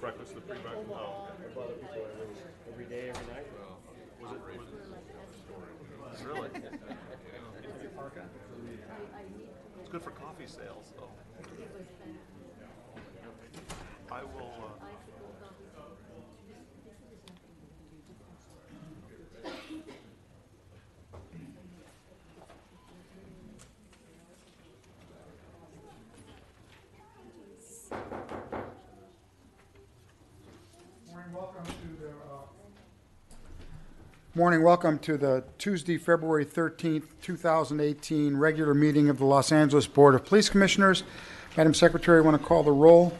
breakfast, the pre-breakfast. Oh, Every day, every night. was it really? It's good for coffee sales, though. I will. Morning, welcome to the Tuesday, February 13th, 2018 regular meeting of the Los Angeles Board of Police Commissioners. Madam Secretary, I want to call the roll.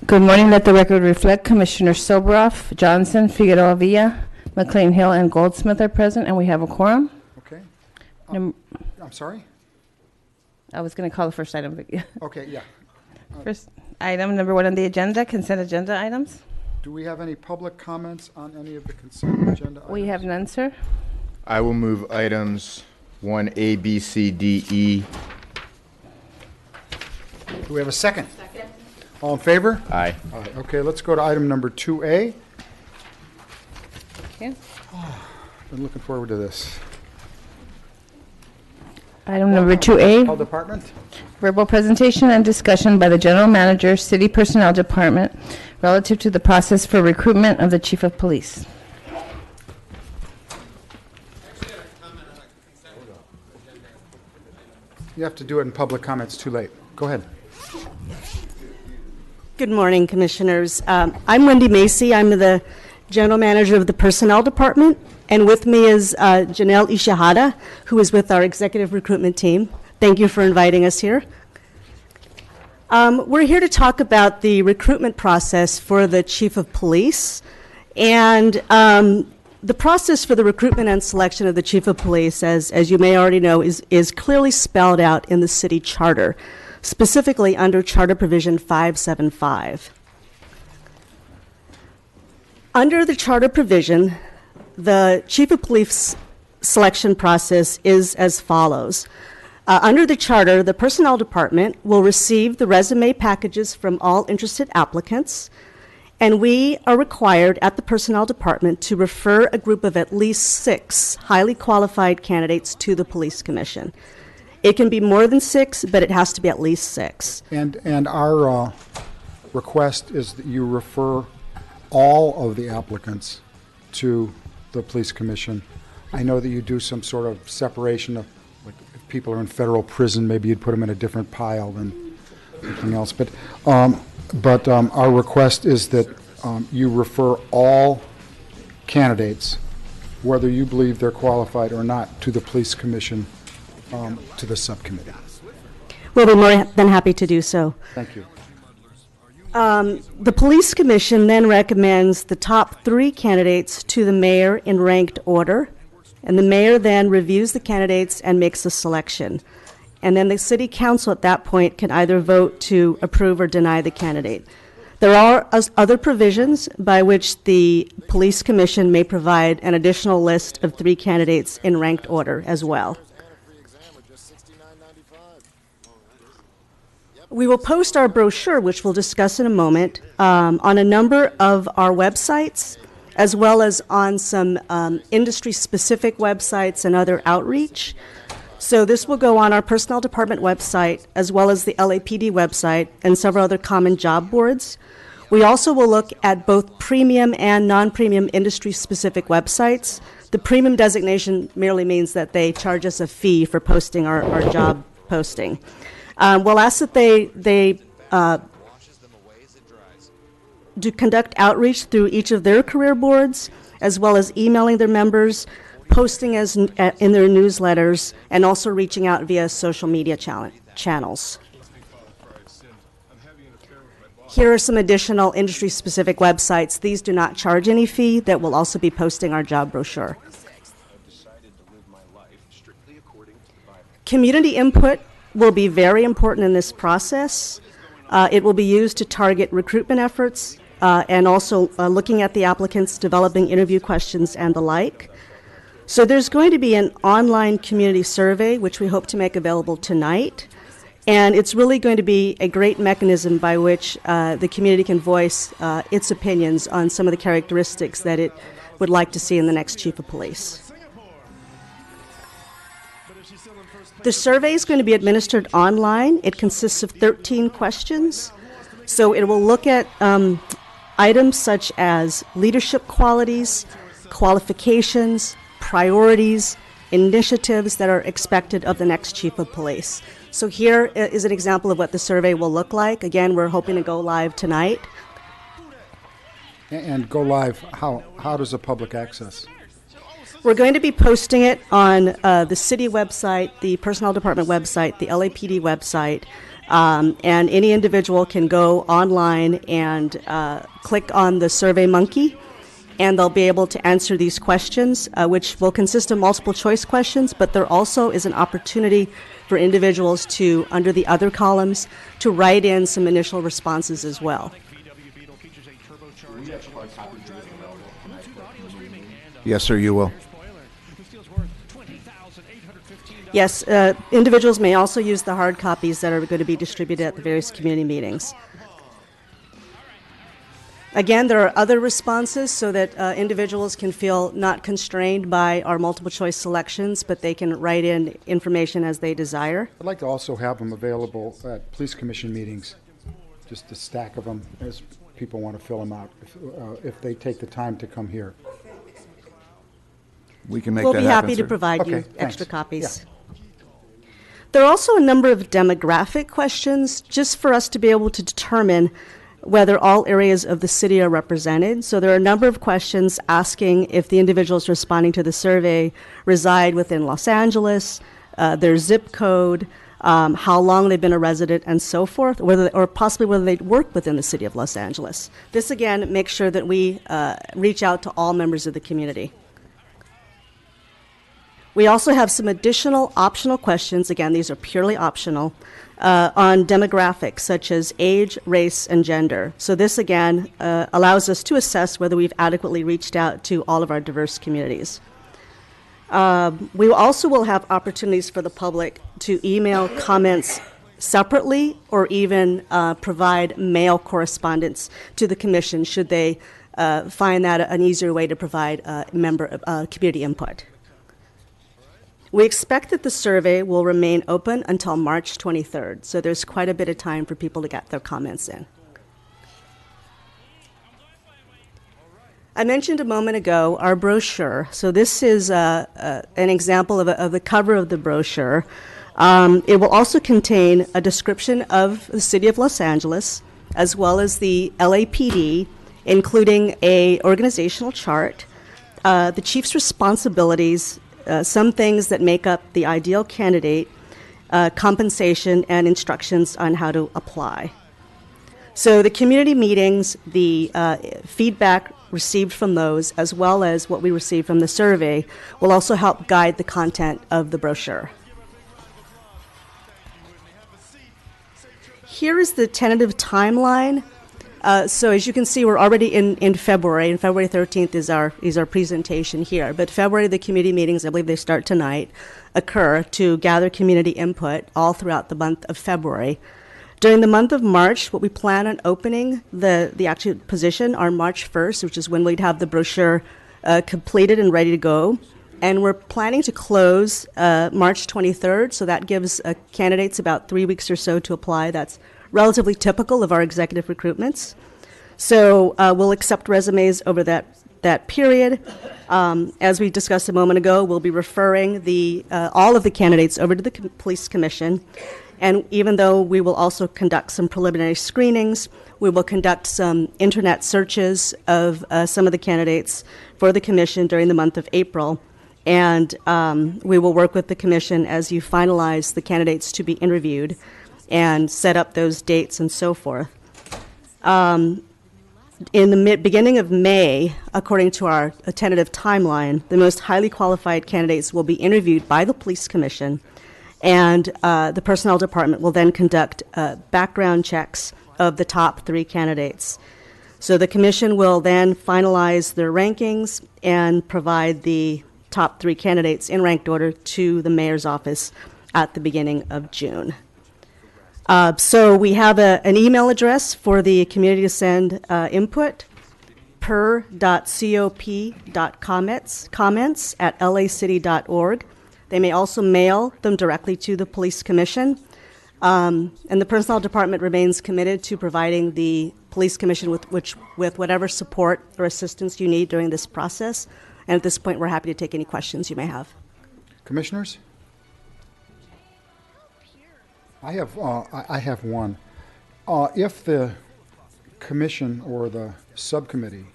Good morning. Let the record reflect Commissioner Soboroff, Johnson, Figueroa Villa, McLean Hill, and Goldsmith are present, and we have a quorum. Okay. Num- I'm sorry? I was going to call the first item. Okay, yeah. First item, number 1 on the agenda, consent agenda items. Do we have any public comments on any of the consent agenda items? We have none, sir. I will move items 1A, B, C, D, E. Do we have a second? Second. All in favor? Aye. Aye. Okay, let's go to item number 2A. Okay. Been looking forward to this. Item number 2A, Health Department? verbal presentation and discussion by the General Manager, City Personnel Department, relative to the process for recruitment of the Chief of Police. You have to do it in public comments, too late. Go ahead. Good morning, Commissioners. I'm Wendy Macy. I'm the General Manager of the Personnel Department, and with me is Janelle Ishihara, who is with our Executive Recruitment Team. Thank you for inviting us here. We're here to talk about the recruitment process for the Chief of Police, and the process for the recruitment and selection of the Chief of Police, as you may already know, is clearly spelled out in the city charter, specifically under Charter Provision 575. Under the charter provision, the Chief of Police selection process is as follows. Under the charter, the Personnel Department will receive the resume packages from all interested applicants, and we are required at the Personnel Department to refer a group of at least 6 highly qualified candidates to the Police Commission. It can be more than 6, but it has to be at least 6. And our request is that you refer all of the applicants to the Police Commission. I know that you do some sort of separation of, like, if people are in federal prison, maybe you'd put them in a different pile than anything else. But our request is that you refer all candidates, whether you believe they're qualified or not, to the Police Commission, to the subcommittee. We'll be more than happy to do so. Thank you. The Police Commission then recommends the top 3 candidates to the mayor in ranked order, and the mayor then reviews the candidates and makes a selection. And then the City Council at that point can either vote to approve or deny the candidate. There are other provisions by which the Police Commission may provide an additional list of 3 candidates in ranked order as well. We will post our brochure, which we'll discuss in a moment, on a number of our websites, as well as on some industry-specific websites and other outreach. So this will go on our Personnel Department website, as well as the LAPD website, and several other common job boards. We also will look at both premium and non-premium industry-specific websites. The premium designation merely means that they charge us a fee for posting our job posting. We'll ask that they do conduct outreach through each of their career boards, as well as emailing their members, posting in their newsletters, and also reaching out via social media channels. Here are some additional industry-specific websites. These do not charge any fee that will also be posting our job brochure. Community input will be very important in this process. It will be used to target recruitment efforts and also looking at the applicants, developing interview questions and the like. So there's going to be an online community survey, which we hope to make available tonight. And it's really going to be a great mechanism by which the community can voice its opinions on some of the characteristics that it would like to see in the next chief of police. The survey is going to be administered online. It consists of 13 questions. So it will look at items such as leadership qualities, qualifications, priorities, initiatives that are expected of the next chief of police. So here is an example of what the survey will look like. Again, we're hoping to go live tonight. And go live, how does the public access? We're going to be posting it on the city website, the personnel department website, the LAPD website, and any individual can go online and click on the Survey Monkey, and they'll be able to answer these questions, which will consist of multiple choice questions, but there also is an opportunity for individuals to, under the other columns, to write in some initial responses as well. Yes, sir, you will. Yes, individuals may also use the hard copies that are going to be distributed at the various community meetings. Again, there are other responses so that individuals can feel not constrained by our multiple choice selections, but they can write in information as they desire. I'd like to also have them available at police commission meetings, just a stack of them as people want to fill them out, if they take the time to come here. We can make We'll that be happen, happy to sir. provide you Okay, extra thanks. copies. There are also a number of demographic questions just for us to be able to determine whether all areas of the city are represented. So there are a number of questions asking if the individuals responding to the survey reside within Los Angeles, their zip code, how long they've been a resident, and so forth, or possibly whether they work within the city of Los Angeles. This, again, makes sure that we reach out to all members of the community. We also have some additional optional questions, again, these are purely optional, on demographics such as age, race, and gender. So this, again, allows us to assess whether we've adequately reached out to all of our diverse communities. We also will have opportunities for the public to email comments separately or even provide mail correspondence to the commission should they find that an easier way to provide community input. We expect that the survey will remain open until March 23rd, so there's quite a bit of time for people to get their comments in. I mentioned a moment ago our brochure. So this is an example of the cover of the brochure. It will also contain a description of the city of Los Angeles, as well as the LAPD, including a organizational chart, the chief's responsibilities, some things that make up the ideal candidate, compensation, and instructions on how to apply. So the community meetings, the feedback received from those, as well as what we received from the survey, will also help guide the content of the brochure. Here is the tentative timeline. So as you can see, we're already in February, and February 13th is our presentation here. But February, the community meetings, I believe they start tonight, occur to gather community input all throughout the month of February. During the month of March, what we plan on opening the actual position are March 1st, which is when we'd have the brochure completed and ready to go. And we're planning to close March 23rd, so that gives candidates about 3 weeks or so to apply. That's relatively typical of our executive recruitments. So we'll accept resumes over that period. As we discussed a moment ago, we'll be referring all of the candidates over to the police commission. And even though we will also conduct some preliminary screenings, we will conduct some internet searches of some of the candidates for the commission during the month of April. And we will work with the commission as you finalize the candidates to be interviewed and set up those dates and so forth. In the beginning of May, according to our tentative timeline, the most highly qualified candidates will be interviewed by the police commission, and the personnel department will then conduct background checks of the top 3 candidates. So the commission will then finalize their rankings and provide the top 3 candidates in ranked order to the mayor's office at the beginning of June. So we have an email address for the community to send input, per.cop.comments@lacity.org. They may also mail them directly to the police commission. And the personnel department remains committed to providing the police commission with whatever support or assistance you need during this process. And at this point, we're happy to take any questions you may have. Commissioners? I have one. If the commission or the subcommittee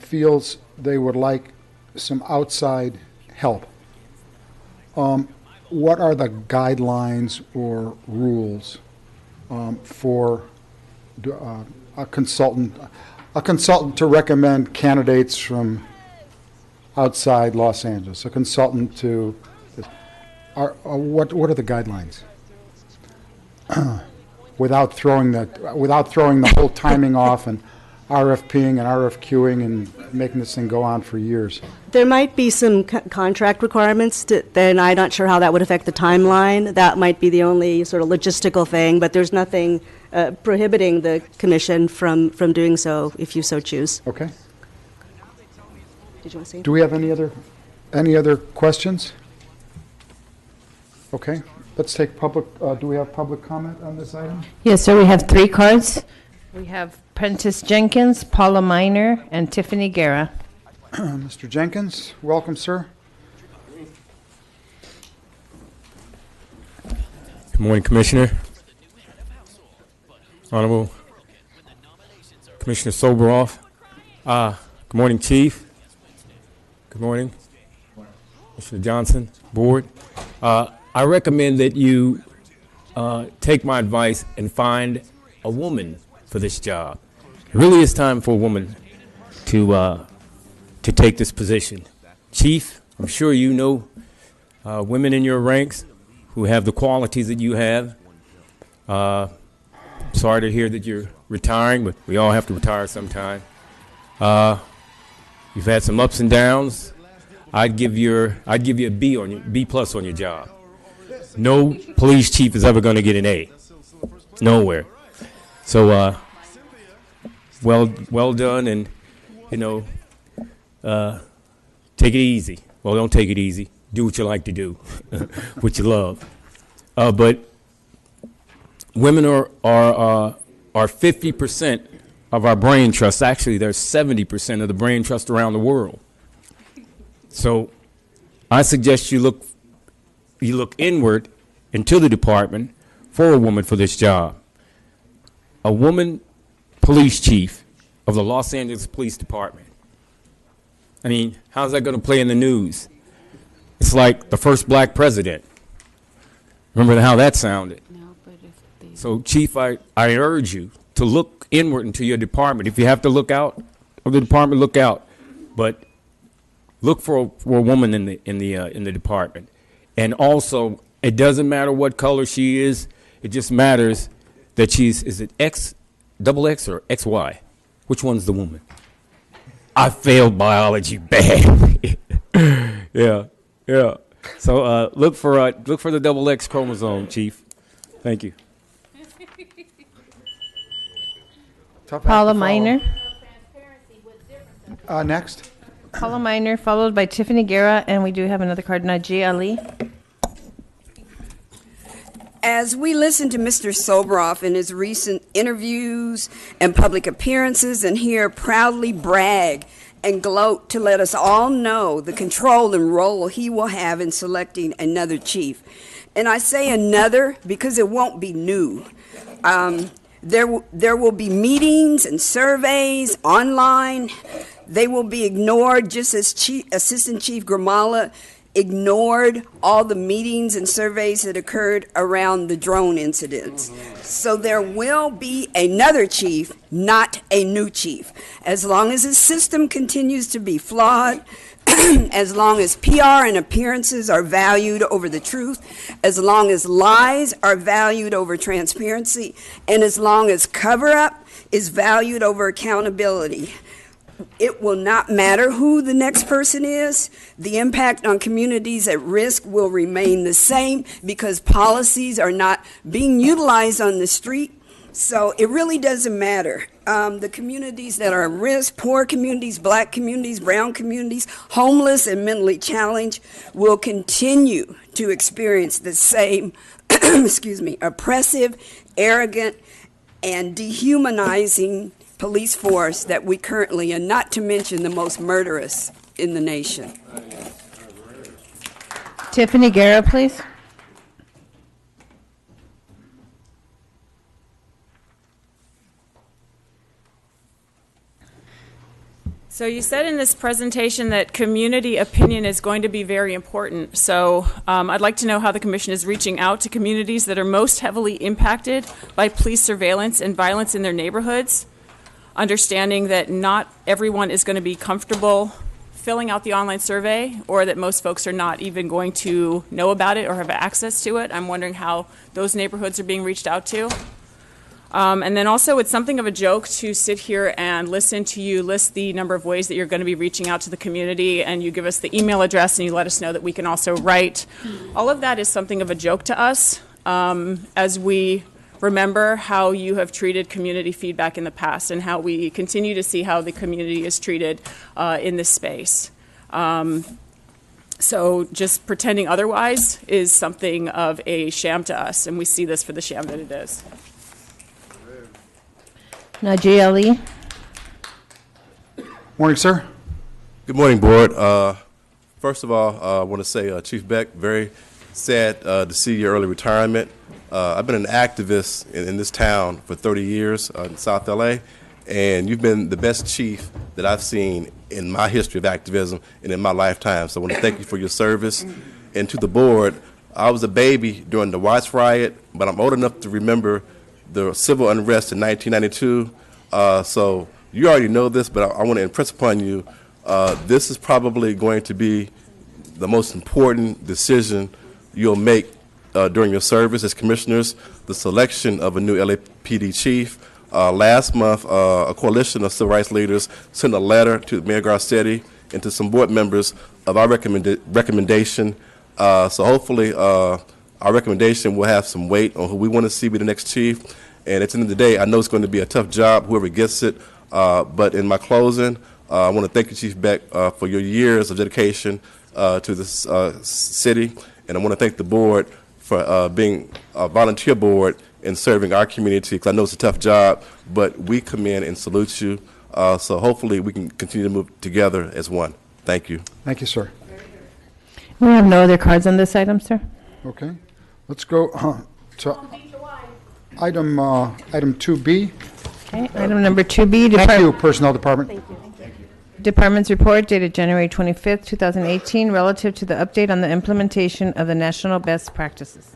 feels they would like some outside help, what are the guidelines or rules for a consultant to recommend candidates from outside Los Angeles? A consultant to what are the guidelines? Without throwing the whole timing off and RFPing and RFQing and making this thing go on for years. There might be some contract requirements, then I'm not sure how that would affect the timeline. That might be the only sort of logistical thing, but there's nothing prohibiting the commission from doing so if you so choose. Okay. Did you want to say? Do we have any other questions? Okay. Let's take public. Do we have public comment on this item? Yes, sir, we have 3 cards. We have Prentice Jenkins, Paula Miner, and Tiffany Guerra. Mr. Jenkins, welcome, sir. Good morning, Commissioner. Honorable Commissioner Soboroff. Good morning, Chief. Good morning, Mr. Johnson, Board. I recommend that you take my advice and find a woman for this job. It really is time for a woman to take this position. Chief, I'm sure you know women in your ranks who have the qualities that you have. Sorry to hear that you're retiring, but we all have to retire sometime. You've had some ups and downs. I'd give you a B plus on your job. No police chief is ever going to get an A. Nowhere. So, well done, and take it easy. Well, don't take it easy. Do what you like to do, what you love. But women are 50% of our brain trust. Actually, they're 70% of the brain trust around the world. So, I suggest you look inward into the department for a woman for this job. A woman police chief of the Los Angeles Police Department. I mean, how's that going to play in the news? It's like the first black president. Remember how that sounded? So, Chief, I urge you to look inward into your department. If you have to look out of the department, look out. But look for a woman in the department. And also, it doesn't matter what color she is. It just matters that is it double X or XY? Which one's the woman? I failed biology bad. Yeah. So look for the double X chromosome, Chief. Thank you. Paula Miner. Next. Paula Miner, followed by Tiffany Guerra, and we do have another card, Najee Ali. As we listen to Mr. Soboroff in his recent interviews and public appearances and hear proudly brag and gloat to let us all know the control and role he will have in selecting another chief. And I say another because it won't be new. There will be meetings and surveys online. They will be ignored just as Assistant Chief Grimala ignored all the meetings and surveys that occurred around the drone incidents. So there will be another chief, not a new chief. As long as the system continues to be flawed, as long as PR and appearances are valued over the truth, as long as lies are valued over transparency, and as long as cover-up is valued over accountability, it will not matter who the next person is. The impact on communities at risk will remain the same because policies are not being utilized on the street. So it really doesn't matter. The communities that are at risk, poor communities, black communities, brown communities, homeless and mentally challenged, will continue to experience the same, excuse me, oppressive, arrogant, and dehumanizing police force that we currently, and not to mention the most murderous in the nation. Tiffany Guerra, please. So you said in this presentation that community opinion is going to be very important. So I'd like to know how the commission is reaching out to communities that are most heavily impacted by police surveillance and violence in their neighborhoods, understanding that not everyone is going to be comfortable filling out the online survey, or that most folks are not even going to know about it or have access to it. I'm wondering how those neighborhoods are being reached out to. And then also, it's something of a joke to sit here and listen to you list the number of ways that you're going to be reaching out to the community, and you give us the email address and you let us know that we can also write. All of that is something of a joke to us as we remember how you have treated community feedback in the past and how we continue to see how the community is treated in this space. So just pretending otherwise is something of a sham to us, and we see this for the sham that it is. Najee Ali. Morning, sir. Good morning, Board. First of all, I want to say, Chief Beck, very sad to see your early retirement. I've been an activist in this town for 30 years in South LA, and you've been the best chief that I've seen in my history of activism and in my lifetime. So I want to thank you for your service. And to the Board, I was a baby during the Watts riot, but I'm old enough to remember the civil unrest in 1992. So you already know this, but I want to impress upon you, this is probably going to be the most important decision you'll make during your service as commissioners, the selection of a new LAPD chief. Last month, a coalition of civil rights leaders sent a letter to Mayor Garcetti and to some board members of our recommendation. So hopefully our recommendation will have some weight on who we want to see be the next chief. And at the end of the day, I know it's going to be a tough job, whoever gets it. But in my closing, I want to thank you, Chief Beck, for your years of dedication to this city. And I want to thank the board for being a volunteer board and serving our community, because I know it's a tough job, but we come in and salute you. So hopefully we can continue to move together as one. Thank you. Thank you, sir. We have no other cards on this item, sir. Okay. Let's go to item 2B. Okay, item number 2B. Thank you, Personnel Department. Thank you. Department's report dated January 25th, 2018, relative to the update on the implementation of the national best practices.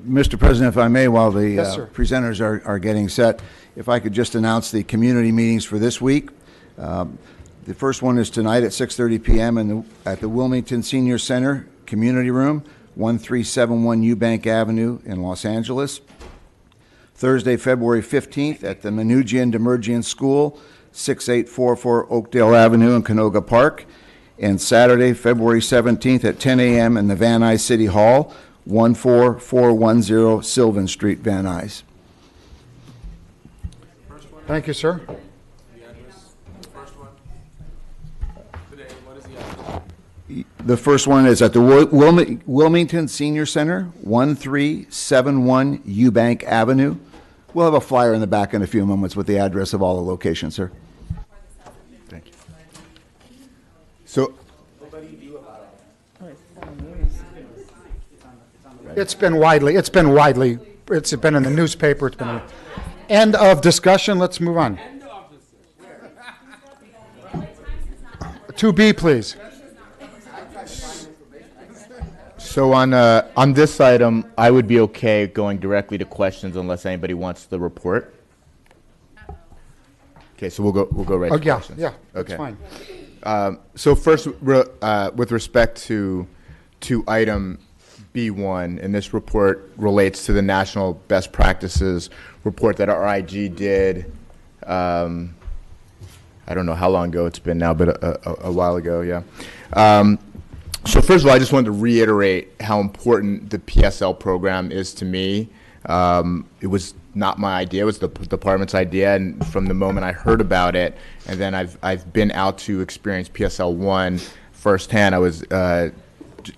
Mr. President, if I may, while the Yes, sir. presenters are getting set, if I could just announce the community meetings for this week. The first one is tonight at 6:30 p.m. at the Wilmington Senior Center Community Room, 1371 Eubank Avenue in Los Angeles. Thursday, February 15th at the Menugian Demergian School, 6844 Oakdale Avenue in Canoga Park. And Saturday, February 17th at 10 a.m. in the Van Nuys City Hall, 14410 Sylvan Street, Van Nuys. Thank you, sir. The first one is at the Wilmington Senior Center, 1371 Eubank Avenue. We'll have a flyer in the back in a few moments with the address of all the locations, sir. Thank you. So, It's been in the newspaper. It's been end of discussion. Let's move on. 2B, please. so on this item, I would be okay going directly to questions unless anybody wants the report. Okay, so we'll go right Oh, to yeah, questions. yeah, that's Okay. fine. So first, with respect to item B1, and this report relates to the National Best Practices report that our IG did I don't know how long ago it's been now, but a while ago, yeah. So first of all, I just wanted to reiterate how important the PSL program is to me. It was not my idea; it was the department's idea, and from the moment I heard about it, and then I've been out to experience PSL 1 firsthand. I was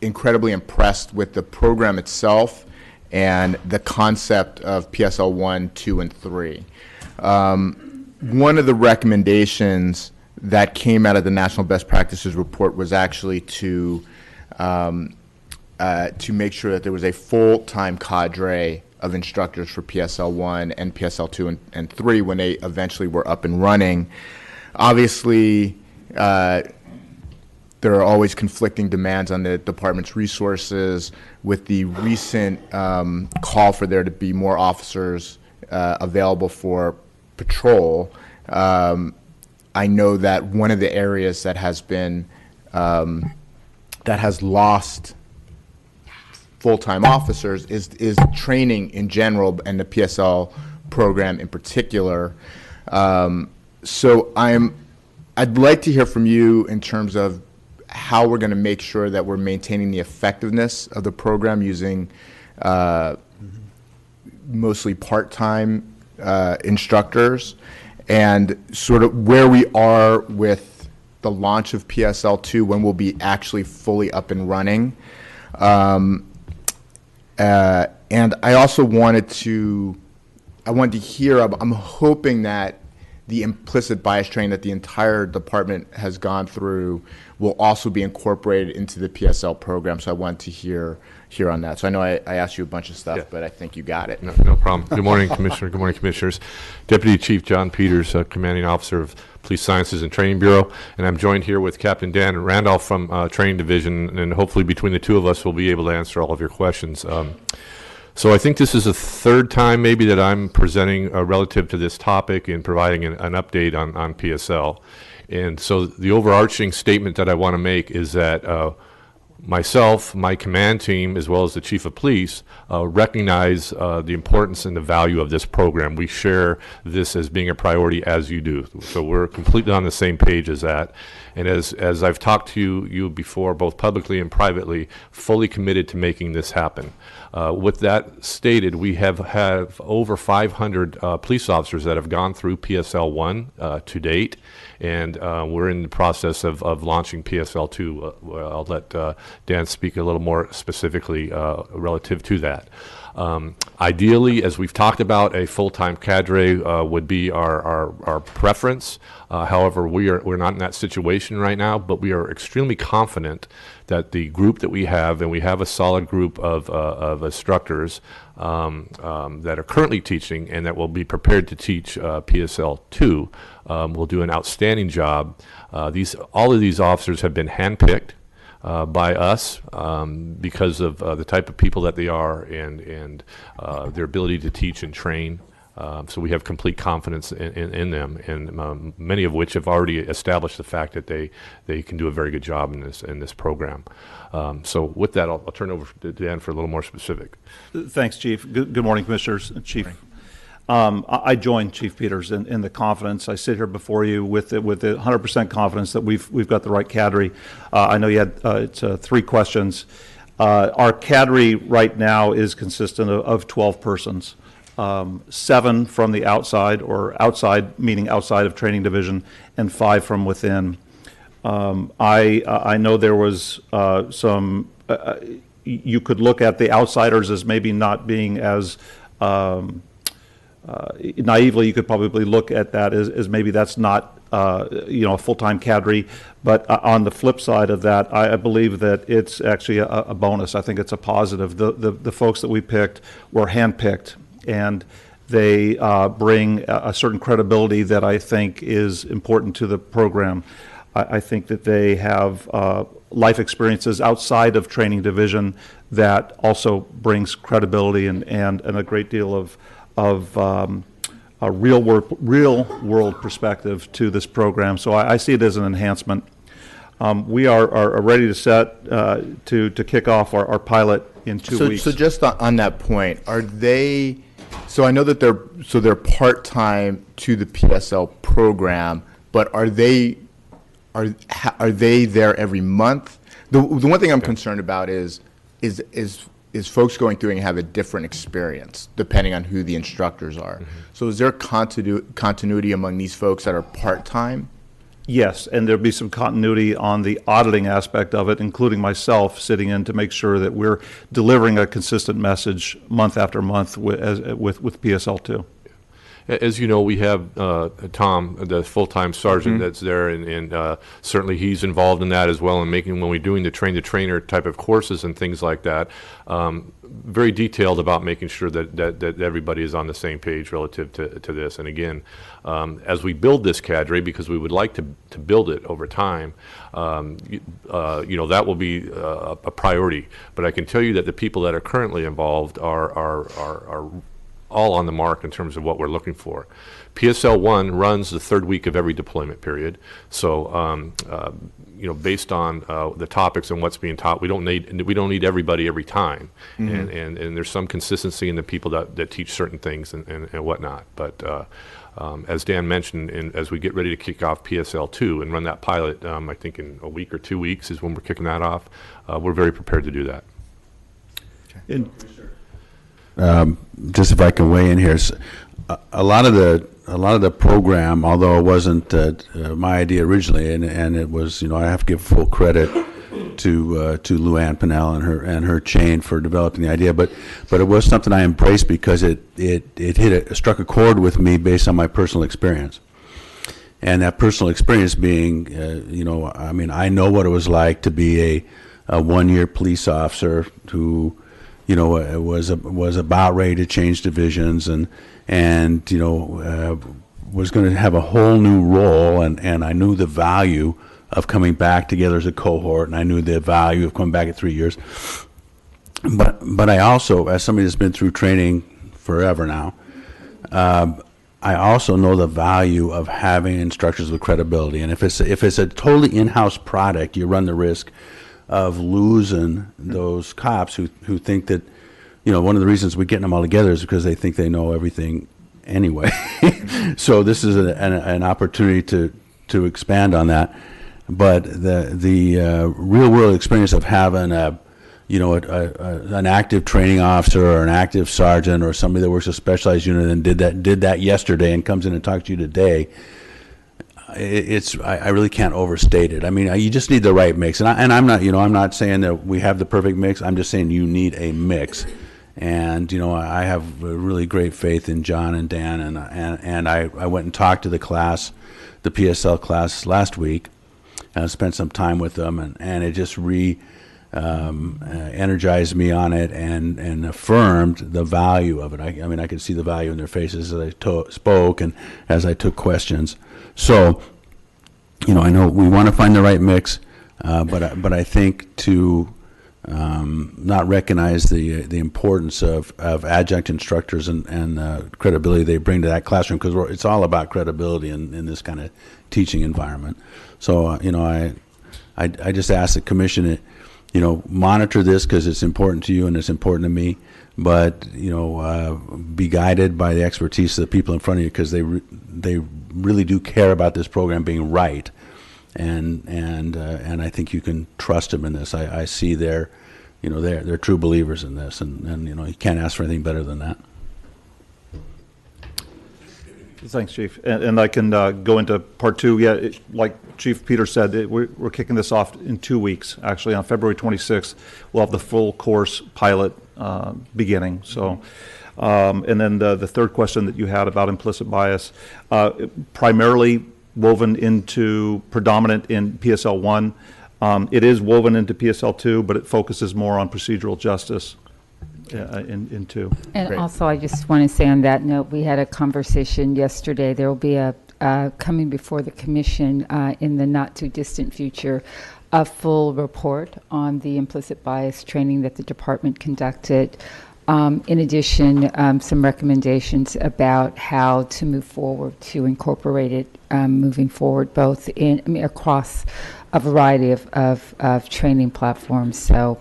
incredibly impressed with the program itself and the concept of PSL 1, 2, and 3. One of the recommendations that came out of the National Best Practices Report was actually to make sure that there was a full-time cadre of instructors for PSL 1 and PSL 2 and 3 when they eventually were up and running. Obviously, there are always conflicting demands on the department's resources. With the recent call for there to be more officers available for patrol, I know that one of the areas that has been that has lost full-time officers is training in general and the PSL program in particular. So I'd like to hear from you in terms of how we're going to make sure that we're maintaining the effectiveness of the program using mostly part-time instructors, and sort of where we are with the launch of PSL 2, when we'll be actually fully up and running. And I also wanted to hear, I'm hoping that the implicit bias training that the entire department has gone through will also be incorporated into the PSL program. So I want to hear on that. So I know I asked you a bunch of stuff, but I think you got it. No problem. Good morning, Commissioner. Good morning, Commissioners. Deputy Chief John Peters, Commanding Officer of Police Sciences and Training Bureau, and I'm joined here with Captain Dan Randolph from Training Division, and hopefully between the two of us we'll be able to answer all of your questions. So I think this is the third time maybe that I'm presenting relative to this topic and providing an update on PSL. And so the overarching statement that I want to make is that myself, my command team, as well as the Chief of Police, recognize the importance and the value of this program. We share this as being a priority, as you do. So we're completely on the same page as that. And as I've talked to you before, both publicly and privately, fully committed to making this happen. With that stated, we have over 500 police officers that have gone through PSL 1 to date, and we're in the process of launching PSL 2. I'll let Dan speak a little more specifically relative to that. Ideally, as we've talked about, a full-time cadre would be our preference. However, we're not in that situation right now, but we are extremely confident that the group that we have, and we have a solid group of instructors that are currently teaching and that will be prepared to teach PSL 2, will do an outstanding job. All of these officers have been handpicked by us because of the type of people that they are and their ability to teach and train. So we have complete confidence in them, and many of which have already established the fact that they can do a very good job in this program. So with that, I'll turn it over to Dan for a little more specific. Thanks, Chief. Good morning, Commissioners. Chief. I joined Chief Peters in the confidence. I sit here before you with the 100% confidence that we've got the right cadre. I know you had 3 questions. Our cadre right now is consistent of 12 persons. 7 from the outside, or outside meaning outside of Training Division, and 5 from within. I know there was some. You could look at the outsiders as maybe not being as. Naively, you could probably look at that as maybe that's not a full-time cadre, but on the flip side of that, I believe that it's actually a bonus. I think it's a positive. The folks that we picked were handpicked, and they bring a certain credibility that I think is important to the program. I think that they have life experiences outside of Training Division that also brings credibility and a great deal of a real world perspective to this program. So I see it as an enhancement. We are ready to set to kick off our pilot in 2 weeks. So just on that point, are they? So I know that they're part-time to the PSL program, but are they there every month? The one thing I'm concerned about is folks going through and have a different experience depending on who the instructors are. So is there continuity among these folks that are part-time? Yes, and there'll be some continuity on the auditing aspect of it, including myself sitting in to make sure that we're delivering a consistent message month after month with PSL2. As you know, we have Tom, the full-time sergeant that's there, and certainly he's involved in that as well, and when we're doing the train-the-trainer type of courses and things like that, very detailed about making sure that everybody is on the same page relative to this. And again, as we build this cadre, because we would like to build it over time, that will be a priority. But I can tell you that the people that are currently involved are all on the mark in terms of what we're looking for. PSL 1 runs the third week of every deployment period. So, based on the topics and what's being taught, we don't need everybody every time, and there's some consistency in the people that teach certain things and whatnot. But as Dan mentioned, as we get ready to kick off PSL 2 and run that pilot, I think in a week or 2 weeks is when we're kicking that off. We're very prepared to do that. Just if I can weigh in here, a lot of the program, although it wasn't my idea originally, and it was, I have to give full credit to Luann Pinnell and her chain for developing the idea, but it was something I embraced because it struck a chord with me based on my personal experience, and that personal experience being, I know what it was like to be a one-year police officer who, was about ready to change divisions and was going to have a whole new role, and I knew the value of coming back together as a cohort, and I knew the value of coming back at 3 years. But I also, as somebody that's been through training forever now, I also know the value of having instructors with credibility. And if it's a totally in-house product, you run the risk of losing those cops who think that, one of the reasons we're getting them all together is because they think they know everything anyway. So this is an opportunity to expand on that. But the real world experience of having an active training officer or an active sergeant or somebody that works a specialized unit and did that yesterday and comes in and talks to you today, I really can't overstate it. I mean, you just need the right mix, and I'm not saying that we have the perfect mix. I'm just saying you need a mix, and I have a really great faith in John and Dan, and I went and talked to the class, the PSL class last week, and I spent some time with them, and it just energized me on it and affirmed the value of it. I could see the value in their faces as I spoke and as I took questions. So, I know we want to find the right mix, but I think to not recognize the importance of adjunct instructors and the credibility they bring to that classroom, because it's all about credibility in this kind of teaching environment. So, I just ask the commission, monitor this because it's important to you and it's important to me, but be guided by the expertise of the people in front of you, because they really do care about this program being right, and I think you can trust them in this. I see they're true believers in this, and you can't ask for anything better than that. Thanks, Chief. And I can go into part two. Yeah, like Chief Peter said, we're kicking this off in 2 weeks. Actually, on February 26th, we'll have the full course pilot beginning. So, and then the third question that you had about implicit bias, primarily woven into, predominant in PSL 1. It is woven into PSL 2, but it focuses more on procedural justice. In 2. And also, I just want to say on that note, we had a conversation yesterday. There will be a coming before the commission in the not too distant future, a full report on the implicit bias training that the department conducted. In addition, some recommendations about how to move forward to incorporate it moving forward, both across a variety of training platforms. So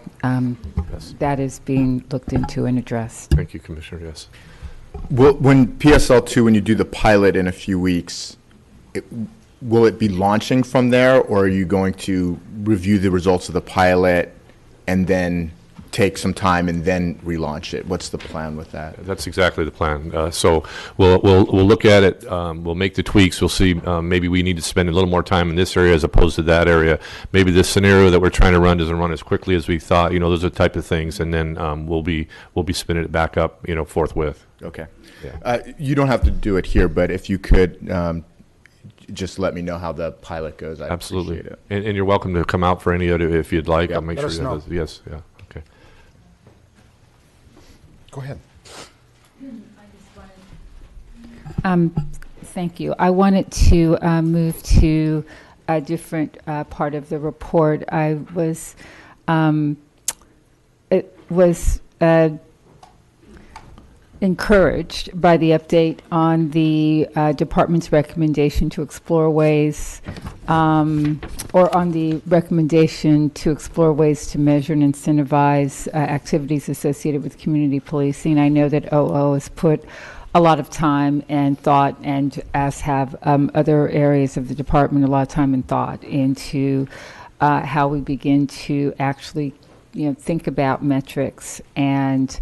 Yes. that is being looked into and addressed. Thank you, Commissioner. Yes. Well, when PSL 2, when you do the pilot in a few weeks, will it be launching from there, or are you going to review the results of the pilot and then take some time and then relaunch it? What's the plan with that? That's exactly the plan. So we'll look at it. We'll make the tweaks. We'll see. Maybe we need to spend a little more time in this area as opposed to that area. Maybe this scenario that we're trying to run doesn't run as quickly as we thought. Those are the type of things. And then we'll be spinning it back up, forthwith. Okay. Yeah. You don't have to do it here, but if you could just let me know how the pilot goes. I Absolutely. appreciate it. And you're welcome to come out for any other if you'd like. Yeah, I'll make let sure us you have know. those. Yes. Yeah. Okay. Go ahead. Thank you. I wanted to move to a different part of the report. It was encouraged by the update on the department's recommendation to explore ways, or on the recommendation to explore ways to measure and incentivize activities associated with community policing. I know that OO has put a lot of time and thought, and as have other areas of the department, a lot of time and thought into how we begin to actually, think about metrics and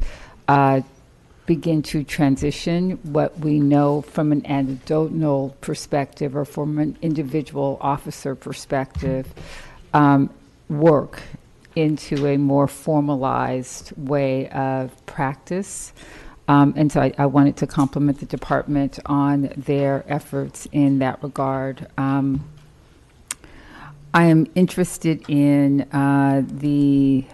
begin to transition what we know from an anecdotal perspective or from an individual officer perspective, work into a more formalized way of practice. And so I wanted to compliment the department on their efforts in that regard. I am interested in the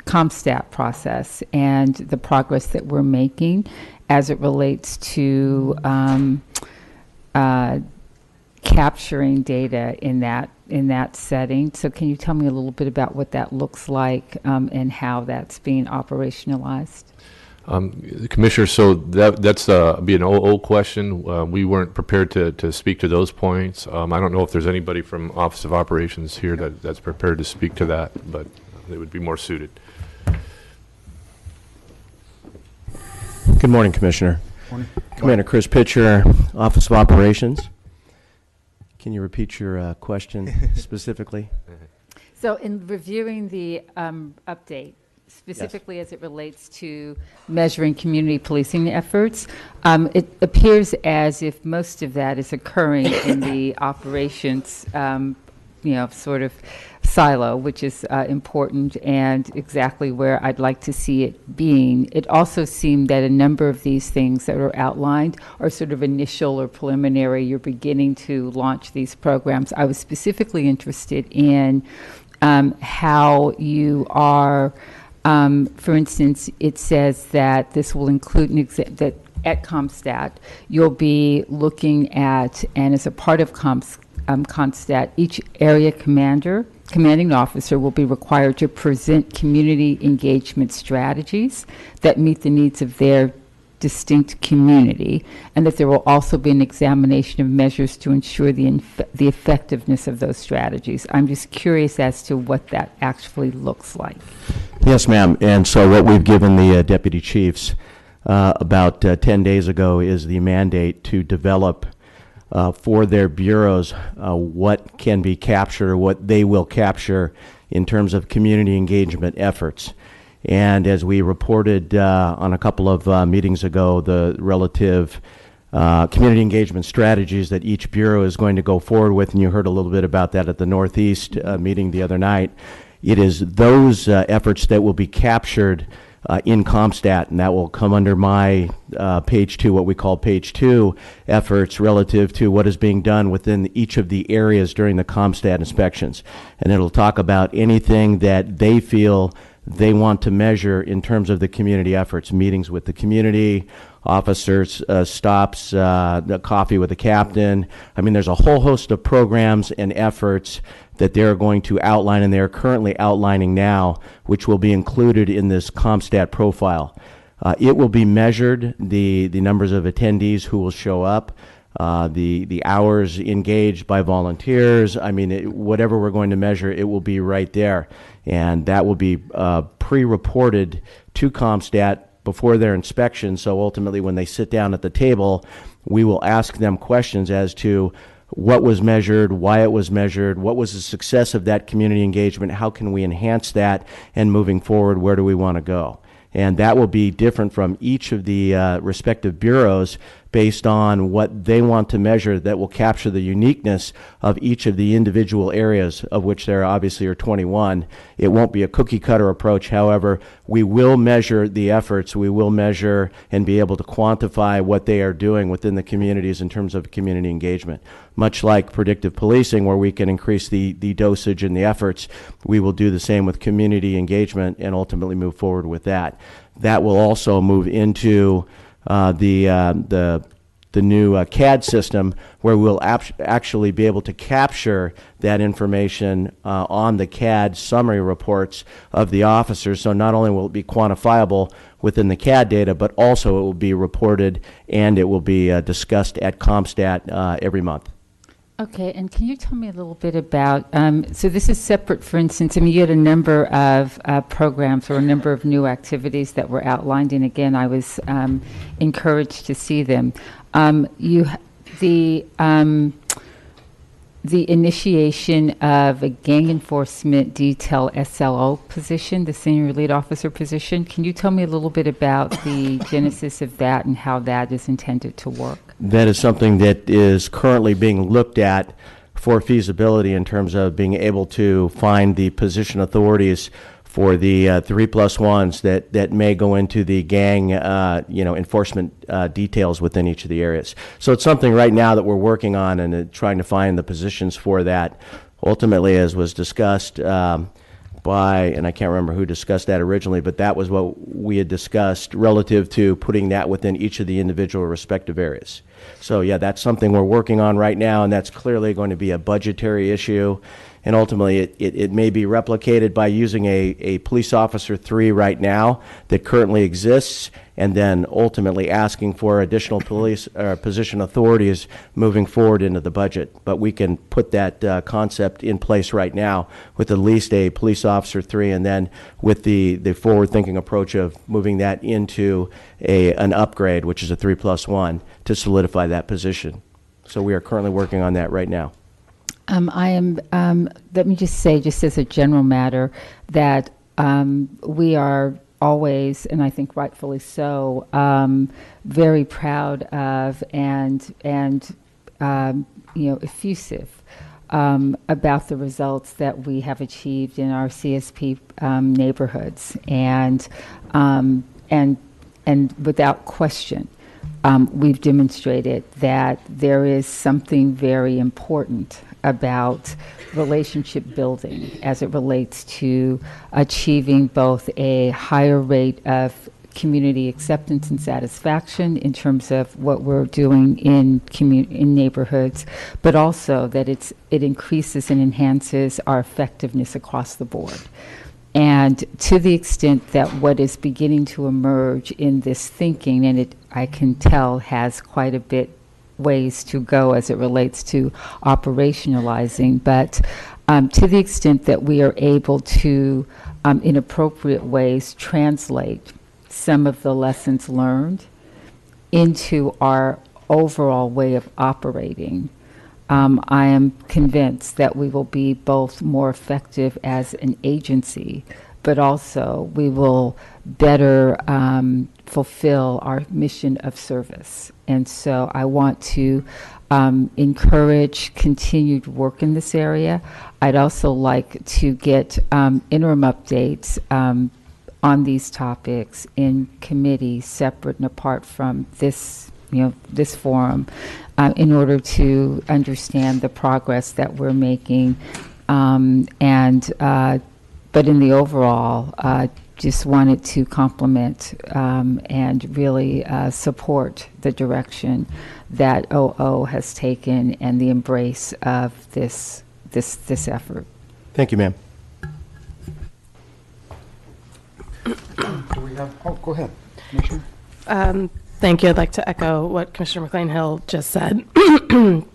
CompStat process and the progress that we're making as it relates to capturing data in that setting. So can you tell me a little bit about what that looks like and how that's being operationalized? Commissioner, so that's be an old question. We weren't prepared to speak to those points. I don't know if there's anybody from Office of Operations here that's prepared to speak to that, but they would be more suited. Good morning, Commissioner. Morning. Commander Chris Pitcher, Office of Operations. Can you repeat your question specifically? So in reviewing the update, specifically as it relates to measuring community policing efforts, it appears as if most of that is occurring in the operations, sort of silo, which is important and exactly where I'd like to see it being. It also seemed that a number of these things that are outlined are sort of initial or preliminary. You're beginning to launch these programs. I was specifically interested in how you are, for instance, it says that this will include that at CompStat, you'll be looking at, and as a part of CompStat, each area commanding officer will be required to present community engagement strategies that meet the needs of their distinct community, and that there will also be an examination of measures to ensure the effectiveness of those strategies. I'm just curious as to what that actually looks like. Yes, ma'am. And so what we've given the deputy chiefs about 10 days ago is the mandate to develop for their bureaus what can be captured or what they will capture in terms of community engagement efforts. And as we reported on a couple of meetings ago, the relative community engagement strategies that each bureau is going to go forward with, and you heard a little bit about that at the Northeast meeting the other night, it is those efforts that will be captured in CompStat, and that will come under my page 2, what we call page 2 efforts relative to what is being done within each of the areas during the CompStat inspections. And it'll talk about anything that they feel they want to measure in terms of the community efforts, meetings with the community, officers, stops, the coffee with the captain. I mean, there's a whole host of programs and efforts that they're going to outline, and they're currently outlining now, which will be included in this CompStat profile. It will be measured, the numbers of attendees who will show up, the hours engaged by volunteers. I mean, whatever we're going to measure, it will be right there. And that will be pre-reported to CompStat before their inspection, so ultimately when they sit down at the table we will ask them questions as to what was measured, why it was measured, what was the success of that community engagement, how can we enhance that, and moving forward, where do we want to go? And that will be different from each of the respective bureaus based on what they want to measure that will capture the uniqueness of each of the individual areas, of which there obviously are 21. It won't be a cookie cutter approach. However, we will measure the efforts. We will measure and be able to quantify what they are doing within the communities in terms of community engagement. Much like predictive policing, where we can increase the dosage and the efforts, we will do the same with community engagement and ultimately move forward with that. That will also move into the new CAD system, where we'll actually be able to capture that information on the CAD summary reports of the officers. So not only will it be quantifiable within the CAD data, but also it will be reported and it will be discussed at CompStat every month. Okay, and can you tell me a little bit about, so this is separate, for instance, I mean, you had a number of programs or a number of new activities that were outlined, and again, I was encouraged to see them. The initiation of a gang enforcement detail SLO position, the senior lead officer position, can you tell me a little bit about the genesis of that and how that is intended to work? That is something that is currently being looked at for feasibility in terms of being able to find the position authorities for the 3+1s that may go into the gang enforcement details within each of the areas. So it's something right now that we're working on and trying to find the positions for that. Ultimately, as was discussed by, and I can't remember who discussed that originally, but that was what we had discussed relative to putting that within each of the individual respective areas. So yeah, that's something we're working on right now, and that's clearly going to be a budgetary issue. And ultimately, it may be replicated by using a police officer 3 right now that currently exists, and then ultimately asking for additional police position authorities moving forward into the budget. But we can put that concept in place right now with at least a police officer 3, and then with the forward-thinking approach of moving that into an upgrade, which is a 3+1, to solidify that position. So we are currently working on that right now. Let me just say, just as a general matter, that we are always, and I think rightfully so, very proud of and effusive about the results that we have achieved in our CSP neighborhoods, and without question, we've demonstrated that there is something very important about relationship building as it relates to achieving both a higher rate of community acceptance and satisfaction in terms of what we're doing in neighborhoods, but also that it increases and enhances our effectiveness across the board. And to the extent that what is beginning to emerge in this thinking, and I can tell has quite a bit ways to go as it relates to operationalizing, but to the extent that we are able to, in appropriate ways, translate some of the lessons learned into our overall way of operating, I am convinced that we will be both more effective as an agency, but also we will better fulfill our mission of service. And so I want to encourage continued work in this area. I'd also like to get interim updates on these topics in committee, separate and apart from this, this forum, in order to understand the progress that we're making. But in the overall, just wanted to compliment and really support the direction that OO has taken and the embrace of this effort. Thank you, ma'am. Do we have, go ahead, Commissioner. Thank you. I'd like to echo what Commissioner McLean-Hill just said and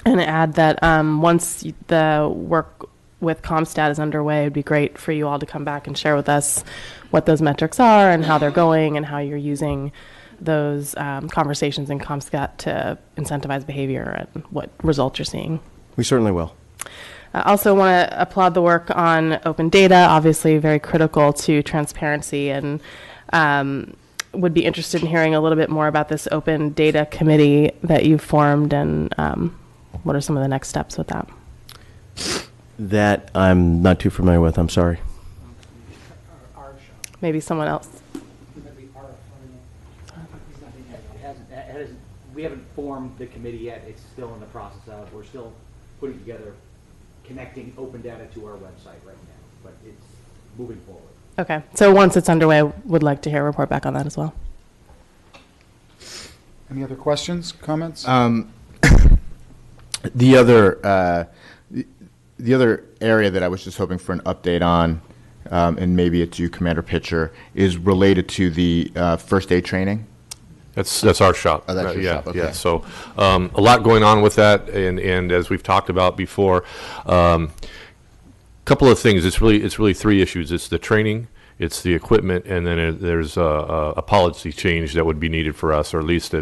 add that once the work with CompStat is underway, it'd be great for you all to come back and share with us what those metrics are and how they're going and how you're using those conversations in CompStat to incentivize behavior and what results you're seeing. We certainly will. I also want to applaud the work on open data, obviously very critical to transparency, and would be interested in hearing a little bit more about this open data committee that you've formed, and what are some of the next steps with that? That I'm not too familiar with, I'm sorry. Maybe someone else. We haven't formed the committee yet. It's still in the process of, we're still putting together, connecting open data to our website right now, but it's moving forward. Okay, so once it's underway, would like to hear a report back on that as well. Any other questions, comments? The other area that I was just hoping for an update on, and maybe it's you, Commander Pitcher, is related to the first aid training. That's our shop. Oh, that's your yeah, shop, okay. yeah. So a lot going on with that, and as we've talked about before, couple of things. It's really three issues. It's the training, it's the equipment, and then there's a policy change that would be needed for us, or at least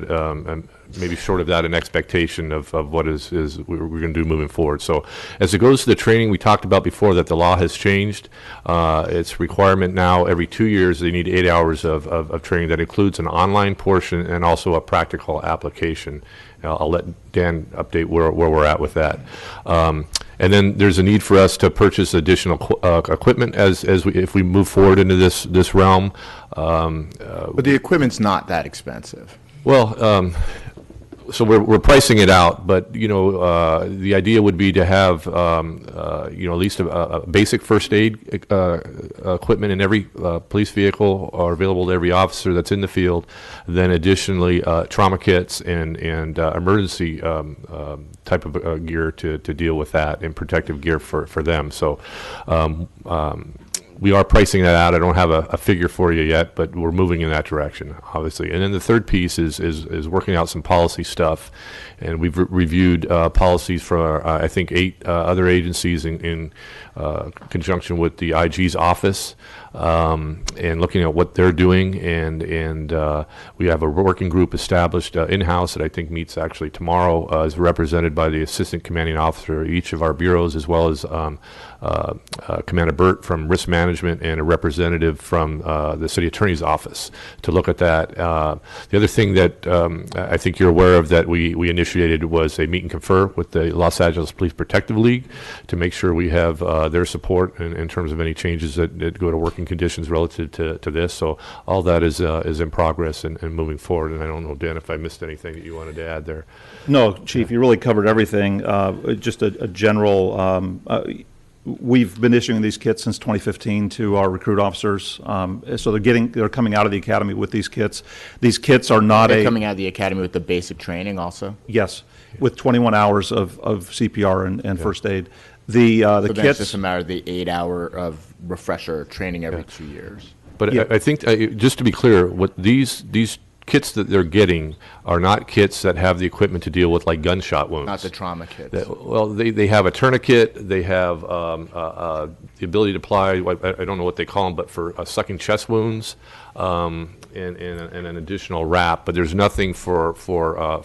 maybe short of that, an expectation of what is we're going to do moving forward. So as it goes to the training, we talked about before that the law has changed. It's requirement now every 2 years they need 8 hours of training. That includes an online portion and also a practical application. I'll let Dan update where we're at with that. And then there's a need for us to purchase additional equipment if we move forward into this realm. But the equipment's not that expensive. Well, so we're pricing it out, but the idea would be to have at least a basic first aid equipment in every police vehicle, or available to every officer that's in the field. Then additionally, trauma kits and emergency type of gear to deal with that, and protective gear for them. So. We are pricing that out. I don't have a figure for you yet, but we're moving in that direction, obviously. And then the third piece is working out some policy stuff. And we've reviewed policies for, I think, 8 other agencies in conjunction with the IG's office, and looking at what they're doing. And we have a working group established in-house that I think meets actually tomorrow, is represented by the assistant commanding officer of each of our bureaus, as well as Commander Burt from Risk Management and a representative from the City Attorney's Office to look at that. The other thing that I think you're aware of that we initiated was a meet and confer with the Los Angeles Police Protective League to make sure we have their support in terms of any changes that go to working conditions relative to this. So all that is in progress and moving forward. And I don't know, Dan, if I missed anything that you wanted to add there. No, Chief, you really covered everything. Just a general. We've been issuing these kits since 2015 to our recruit officers. So they're coming out of the academy with these kits. These kits are not They're coming out of the academy with the basic training also? Yes, with 21 hours of CPR and first aid. The So then kits. it's just a matter of the 8 hour of refresher training every 2 years. But I think, just to be clear, what these kits that they're getting are not kits that have the equipment to deal with like gunshot wounds. Not the trauma kits. They have a tourniquet. They have the ability to apply, I don't know what they call them, but for sucking chest wounds, and an additional wrap. But there's nothing for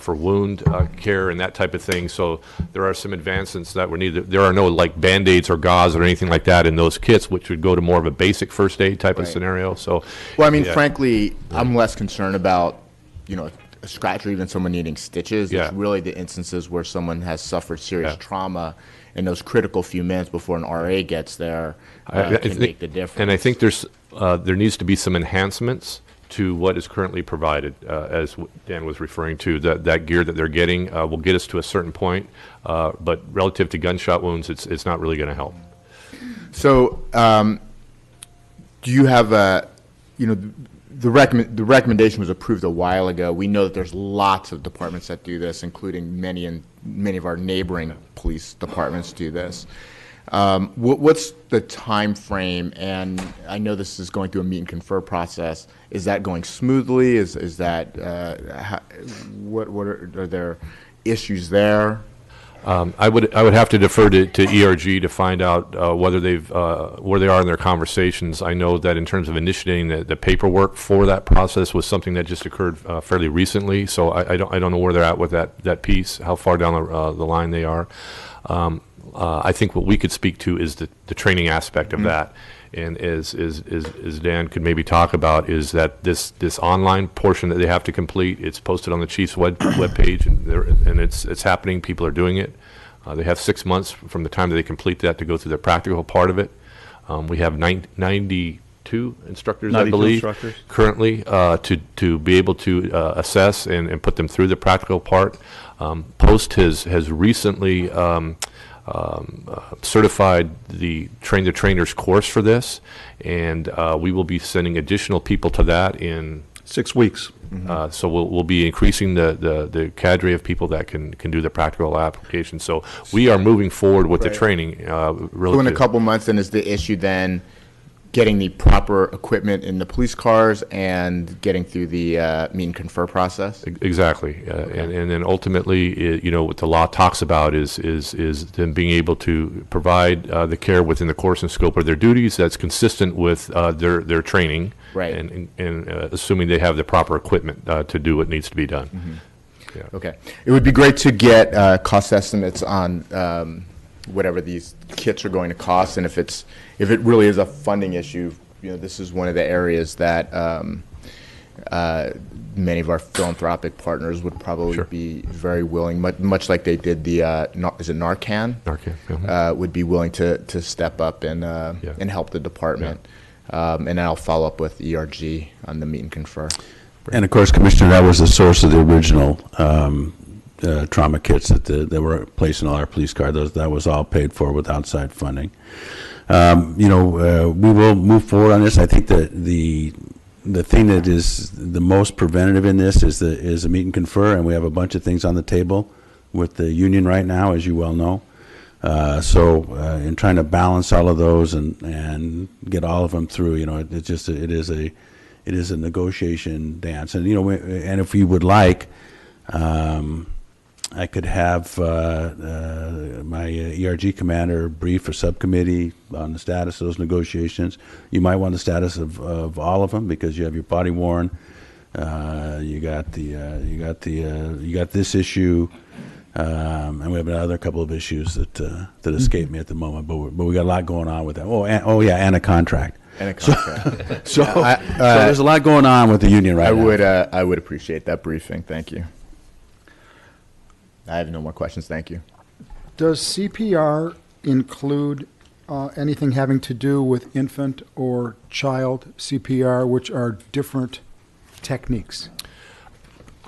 wound care and that type of thing. So there are some advancements that were needed. There are no like Band-Aids or gauze or anything like that in those kits, which would go to more of a basic first aid type of scenario. So, well, I mean, yeah. frankly, I'm less concerned about, a scratch or even someone needing stitches. Yeah. It's really the instances where someone has suffered serious trauma in those critical few minutes before an RA gets there can make the difference. And I think there needs to be some enhancements to what is currently provided, as Dan was referring to. That gear that they're getting will get us to a certain point, but relative to gunshot wounds, it's not really going to help. So, do you have the recommendation was approved a while ago. We know that there's lots of departments that do this, including many of our neighboring police departments do this. What's the time frame? And I know this is going through a meet and confer process. Is that going smoothly? Is that are there issues there? I would have to defer to ERG to find out whether they've where they are in their conversations. I know that in terms of initiating the paperwork for that process was something that just occurred fairly recently. So I don't know where they're at with that piece, how far down the line they are. I think what we could speak to is the training aspect of that. And as Dan could maybe talk about, is that this online portion that they have to complete, it's posted on the chief's webpage, and it's happening. People are doing it. They have 6 months from the time that they complete that to go through the practical part of it. We have 92 instructors, 92 I believe, instructors. currently to be able to assess and put them through the practical part. Post has recently certified the Train the Trainers course for this, and we will be sending additional people to that in 6 weeks. So we'll be increasing the cadre of people that can do the practical application. So we are moving forward with the training. So in a couple months, then is the issue then getting the proper equipment in the police cars and getting through the meet and confer process? Exactly, and then ultimately, what the law talks about is them being able to provide the care within the course and scope of their duties that's consistent with their training, right? And assuming they have the proper equipment to do what needs to be done. Mm-hmm. Yeah. Okay, it would be great to get cost estimates on whatever these kits are going to cost, and if it really is a funding issue, this is one of the areas that many of our philanthropic partners would probably be very willing, much like they did the is it Narcan? Narcan would be willing to step up and help the department, and I'll follow up with ERG on the meet and confer. And of course, Commissioner, that was the source of the original trauma kits that were placed in all our police cars. That was all paid for with outside funding. We will move forward on this. I think that the thing that is the most preventative in this is a meet and confer, and we have a bunch of things on the table with the union right now, as you well know. In trying to balance all of those and get all of them through, it is a negotiation dance, and and if you would like, I could have my ERG commander brief a subcommittee on the status of those negotiations. You might want the status of all of them because you have your body worn. You got this issue, and we have another couple of issues that escape me at the moment. But we got a lot going on with that. And a contract. And a contract. So there's a lot going on with the union right now. I would appreciate that briefing. Thank you. I have no more questions. Thank you. Does CPR include anything having to do with infant or child CPR, which are different techniques?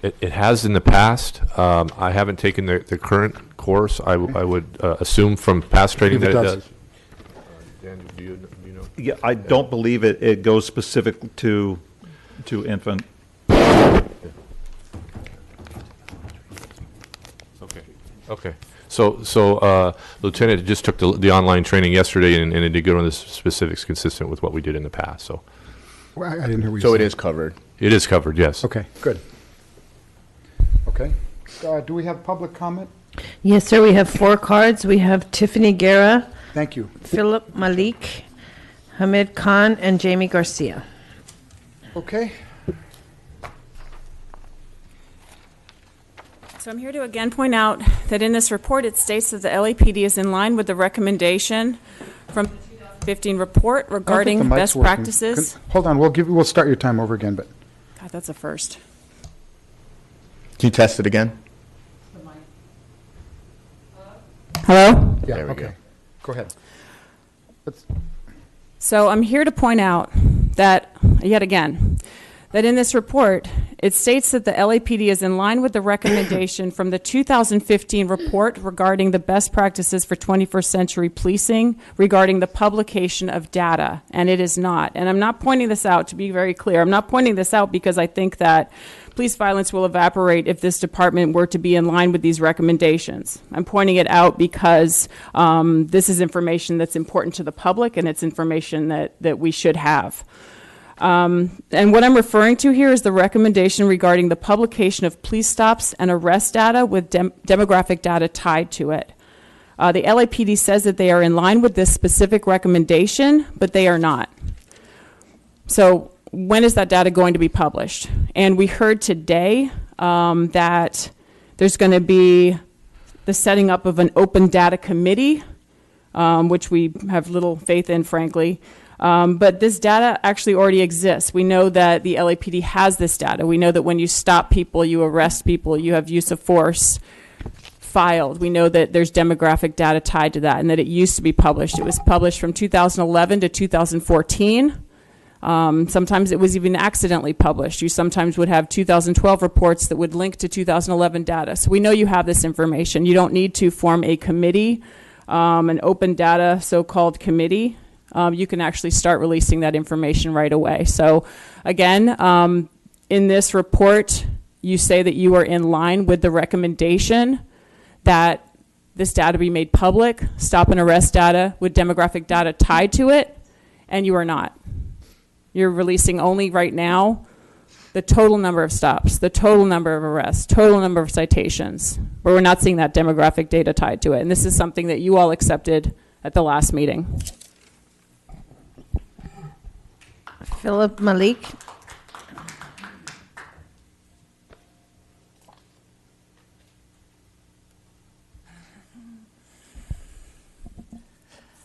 It has in the past. I haven't taken the current course. I would assume from past training that it does. Dan, do you know? Yeah, I don't believe it goes specific to infant. Okay. So Lieutenant just took the online training yesterday, and it did go on the specifics consistent with what we did in the past. So, Well, I didn't hear what you So it said. is covered. it is covered, yes. Okay, good. Okay. Do we have public comment? Yes, sir, we have 4 cards. We have Tiffany Guerra, Thank you. Philip Malik, Hamid Khan, and Jamie Garcia. Okay. So I'm here to again point out that in this report, it states that the LAPD is in line with the recommendation from the 2015 report I don't think regarding the mic's best working. practices. Hold on, we'll start your time over again, but God, that's a first. Can you test it again? Hello? yeah, There we okay. go. Go ahead. So I'm here to point out that, yet again, that in this report, it states that the LAPD is in line with the recommendation from the 2015 report regarding the best practices for 21st century policing regarding the publication of data, and it is not. And I'm not pointing this out, to be very clear. I'm not pointing this out because I think that police violence will evaporate if this department were to be in line with these recommendations. I'm pointing it out because this is information that's important to the public, and it's information that we should have. And what I'm referring to here is the recommendation regarding the publication of police stops and arrest data with demographic data tied to it. The LAPD says that they are in line with this specific recommendation, but they are not. So when is that data going to be published? And we heard today that there's going to be the setting up of an open data committee, which we have little faith in, frankly. But this data actually already exists. We know that the LAPD has this data. We know that when you stop people, you arrest people, you have use of force filed. We know that there's demographic data tied to that and that it used to be published. It was published from 2011 to 2014. Sometimes it was even accidentally published. You sometimes would have 2012 reports that would link to 2011 data. So we know you have this information. You don't need to form a committee, an open data so-called committee. You can actually start releasing that information right away. So again, in this report, you say that you are in line with the recommendation that this data be made public, stop and arrest data with demographic data tied to it, and you are not. You're releasing only right now the total number of stops, the total number of arrests, total number of citations, but we're not seeing that demographic data tied to it. And this is something that you all accepted at the last meeting. Philip Malik.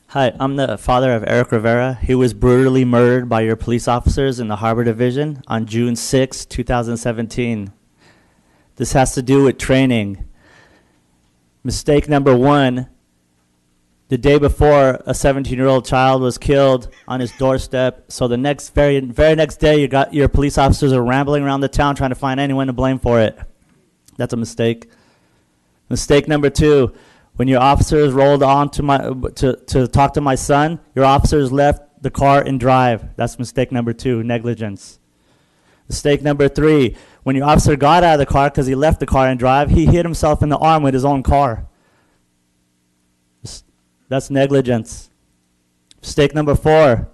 Hi, I'm the father of Eric Rivera. He was brutally murdered by your police officers in the Harbor Division on June 6, 2017. This has to do with training. Mistake number one, the day before, a 17-year-old child was killed on his doorstep. So the very next day, your police officers are rambling around the town trying to find anyone to blame for it. That's a mistake. Mistake number two, when your officers rolled on to talk to my son, your officers left the car and drive. That's mistake number two, negligence. Mistake number three, when your officer got out of the car because he left the car and drive, he hit himself in the arm with his own car. That's negligence. Mistake number four,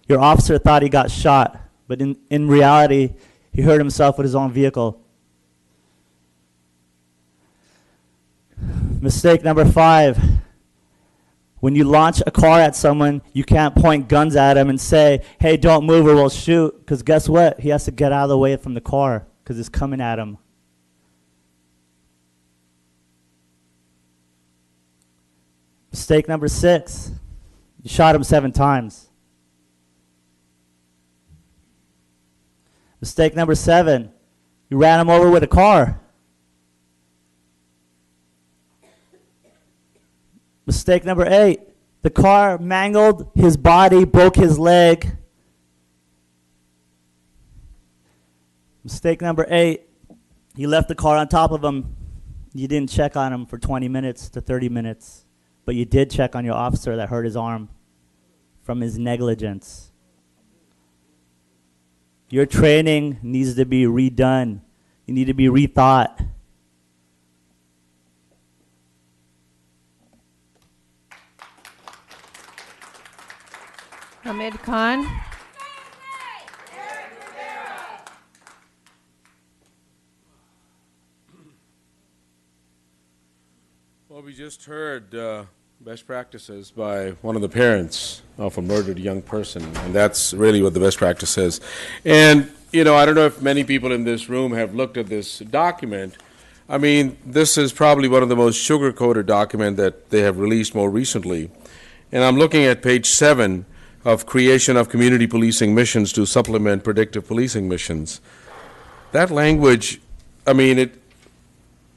your officer thought he got shot, but in reality, he hurt himself with his own vehicle. Mistake number five, when you launch a car at someone, you can't point guns at him and say, hey, don't move or we'll shoot, because guess what? He has to get out of the way from the car because it's coming at him. Mistake number six, you shot him 7 times. Mistake number 7, you ran him over with a car. Mistake number 8, the car mangled his body, broke his leg. Mistake number 8, you left the car on top of him. You didn't check on him for 20 minutes to 30 minutes, but you did check on your officer that hurt his arm from his negligence. Your training needs to be redone. You need to be rethought. Hamid Khan. Well, we just heard best practices by one of the parents of a murdered young person, and that's really what the best practice is. And, you know, I don't know if many people in this room have looked at this document. I mean, this is probably one of the most sugar-coated documents that they have released more recently. And I'm looking at page 7 of creation of community policing missions to supplement predictive policing missions. That language, I mean,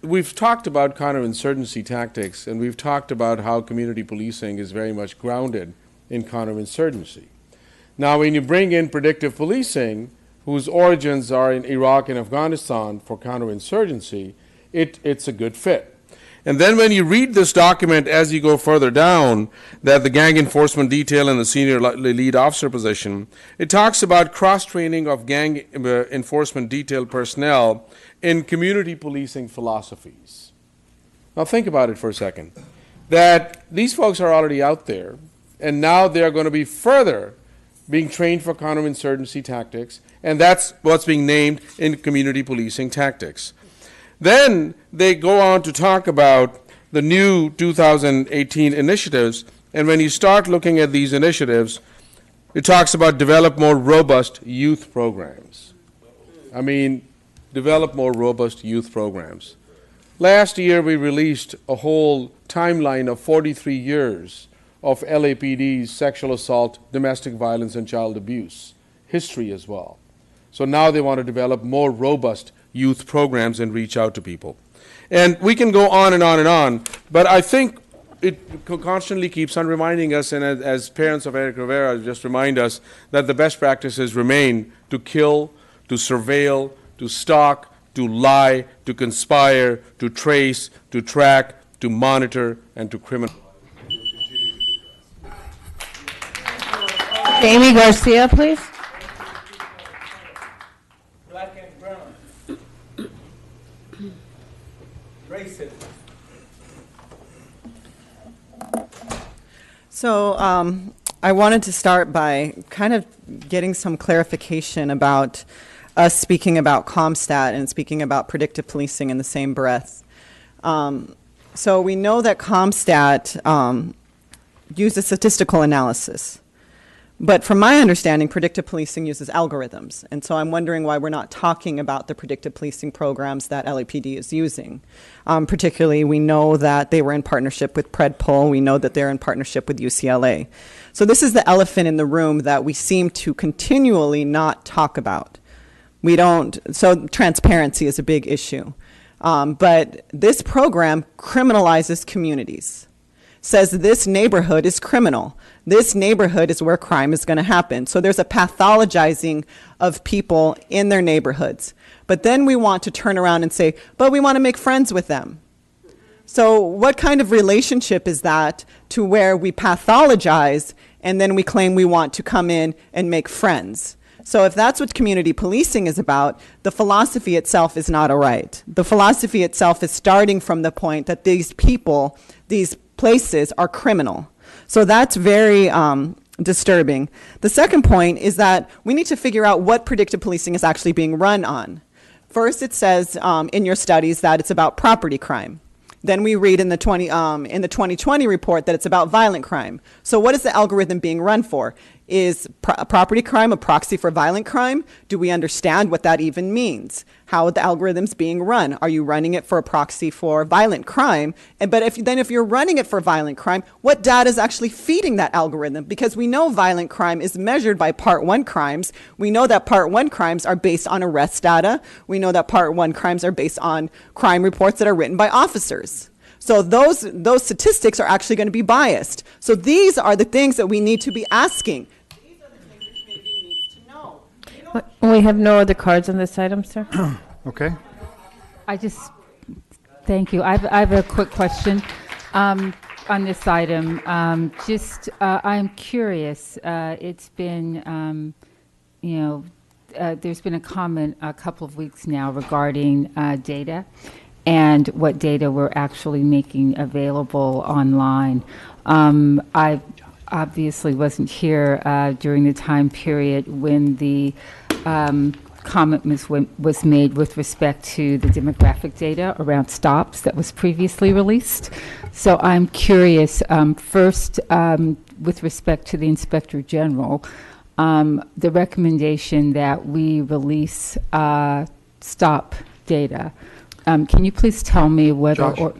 we've talked about counterinsurgency tactics, and we've talked about how community policing is very much grounded in counterinsurgency. Now, when you bring in predictive policing, whose origins are in Iraq and Afghanistan for counterinsurgency, it's a good fit. And then when you read this document as you go further down, that the gang enforcement detail in the senior lead officer position, it talks about cross-training of gang enforcement detail personnel in community policing philosophies. Now think about it for a second. That these folks are already out there, and now they are going to be further being trained for counterinsurgency tactics, and that's what's being named in community policing tactics. Then they go on to talk about the new 2018 initiatives, and when you start looking at these initiatives, it talks about develop more robust youth programs. I mean, develop more robust youth programs. Last year, we released a whole timeline of 43 years of LAPD's sexual assault, domestic violence, and child abuse history as well. So now they want to develop more robust youth programs and reach out to people. And we can go on and on and on, but I think it constantly keeps on reminding us, and as parents of Eric Rivera, just remind us that the best practices remain to kill, to surveil, to stalk, to lie, to conspire, to trace, to track, to monitor, and to criminalize. Amy Garcia, please. Black and brown. Racism. So I wanted to start by kind of getting some clarification about us speaking about CompStat and speaking about predictive policing in the same breath. So we know that CompStat uses statistical analysis. But from my understanding, predictive policing uses algorithms. And so I'm wondering why we're not talking about the predictive policing programs that LAPD is using. Particularly, we know that they were in partnership with PredPol. We know that they're in partnership with UCLA. So this is the elephant in the room that we seem to continually not talk about. We don't, so transparency is a big issue. But this program criminalizes communities. Says this neighborhood is criminal. This neighborhood is where crime is going to happen. So there's a pathologizing of people in their neighborhoods. But then we want to turn around and say, but we want to make friends with them. So what kind of relationship is that to where we pathologize and then we claim we want to come in and make friends? So if that's what community policing is about, the philosophy itself is not all right. The philosophy itself is starting from the point that these people, these places are criminal. So that's very disturbing. The second point is that we need to figure out what predictive policing is actually being run on. First, it says in your studies that it's about property crime. Then we read in the 2020 report that it's about violent crime. So what is the algorithm being run for? Is property crime a proxy for violent crime? Do we understand what that even means? How are the algorithms being run? Are you running it for a proxy for violent crime? But if you're running it for violent crime, what data is actually feeding that algorithm? Because we know violent crime is measured by Part 1 crimes. We know that Part 1 crimes are based on arrest data. We know that Part 1 crimes are based on crime reports that are written by officers. So those statistics are actually going to be biased. So these are the things that we need to be asking. We have no other cards on this item, sir. Okay. Thank you. I have a quick question on this item. I'm curious. It's been, there's been a comment a couple of weeks now regarding data and what data we're actually making available online. I obviously wasn't here during the time period when the comment was made with respect to the demographic data around stops that was previously released. So I'm curious, first, with respect to the Inspector General, the recommendation that we release stop data. Can you please tell me whether Josh?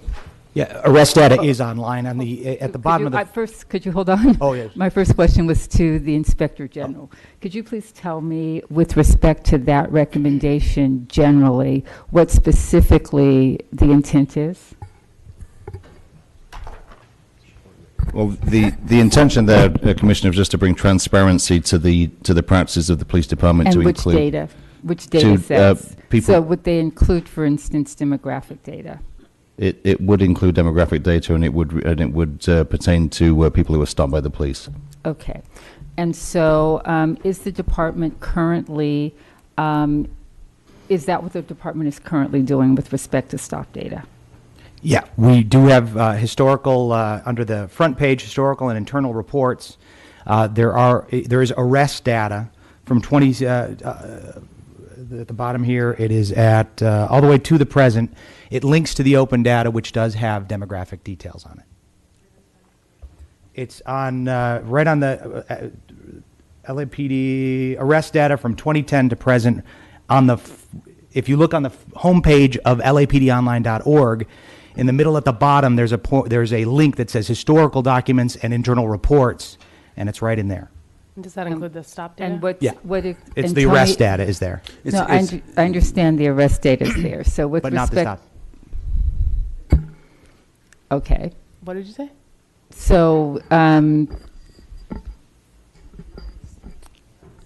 Yeah, arrest data is online on the at the bottom of the. First, could you hold on? Oh, yes. My first question was to the Inspector General. Could you please tell me, with respect to that recommendation generally, what specifically the intent is? Well, the intention there, Commissioner, is just to bring transparency to the practices of the police department And to which include data? Which data sets? people. So would they include, for instance, demographic data? It would include demographic data, and it would pertain to people who are stopped by the police. Okay. And so is the department currently, is that what the department is currently doing with respect to stop data? Yeah, we do have historical, under the front page, historical and internal reports There is arrest data from 20, at the bottom here, it is at, all the way to the present. It links to the open data, which does have demographic details on it. It's on, right on the LAPD arrest data from 2010 to present. On the, if you look on the homepage of lapdonline.org, in the middle at the bottom, there's a link that says historical documents and internal reports, and it's right in there. Does that include the stop data? And what's, Yeah. what if, It's and the tell arrest me- data is there. No, I understand the arrest data is there. So with But not the respect, okay. What did you say? So,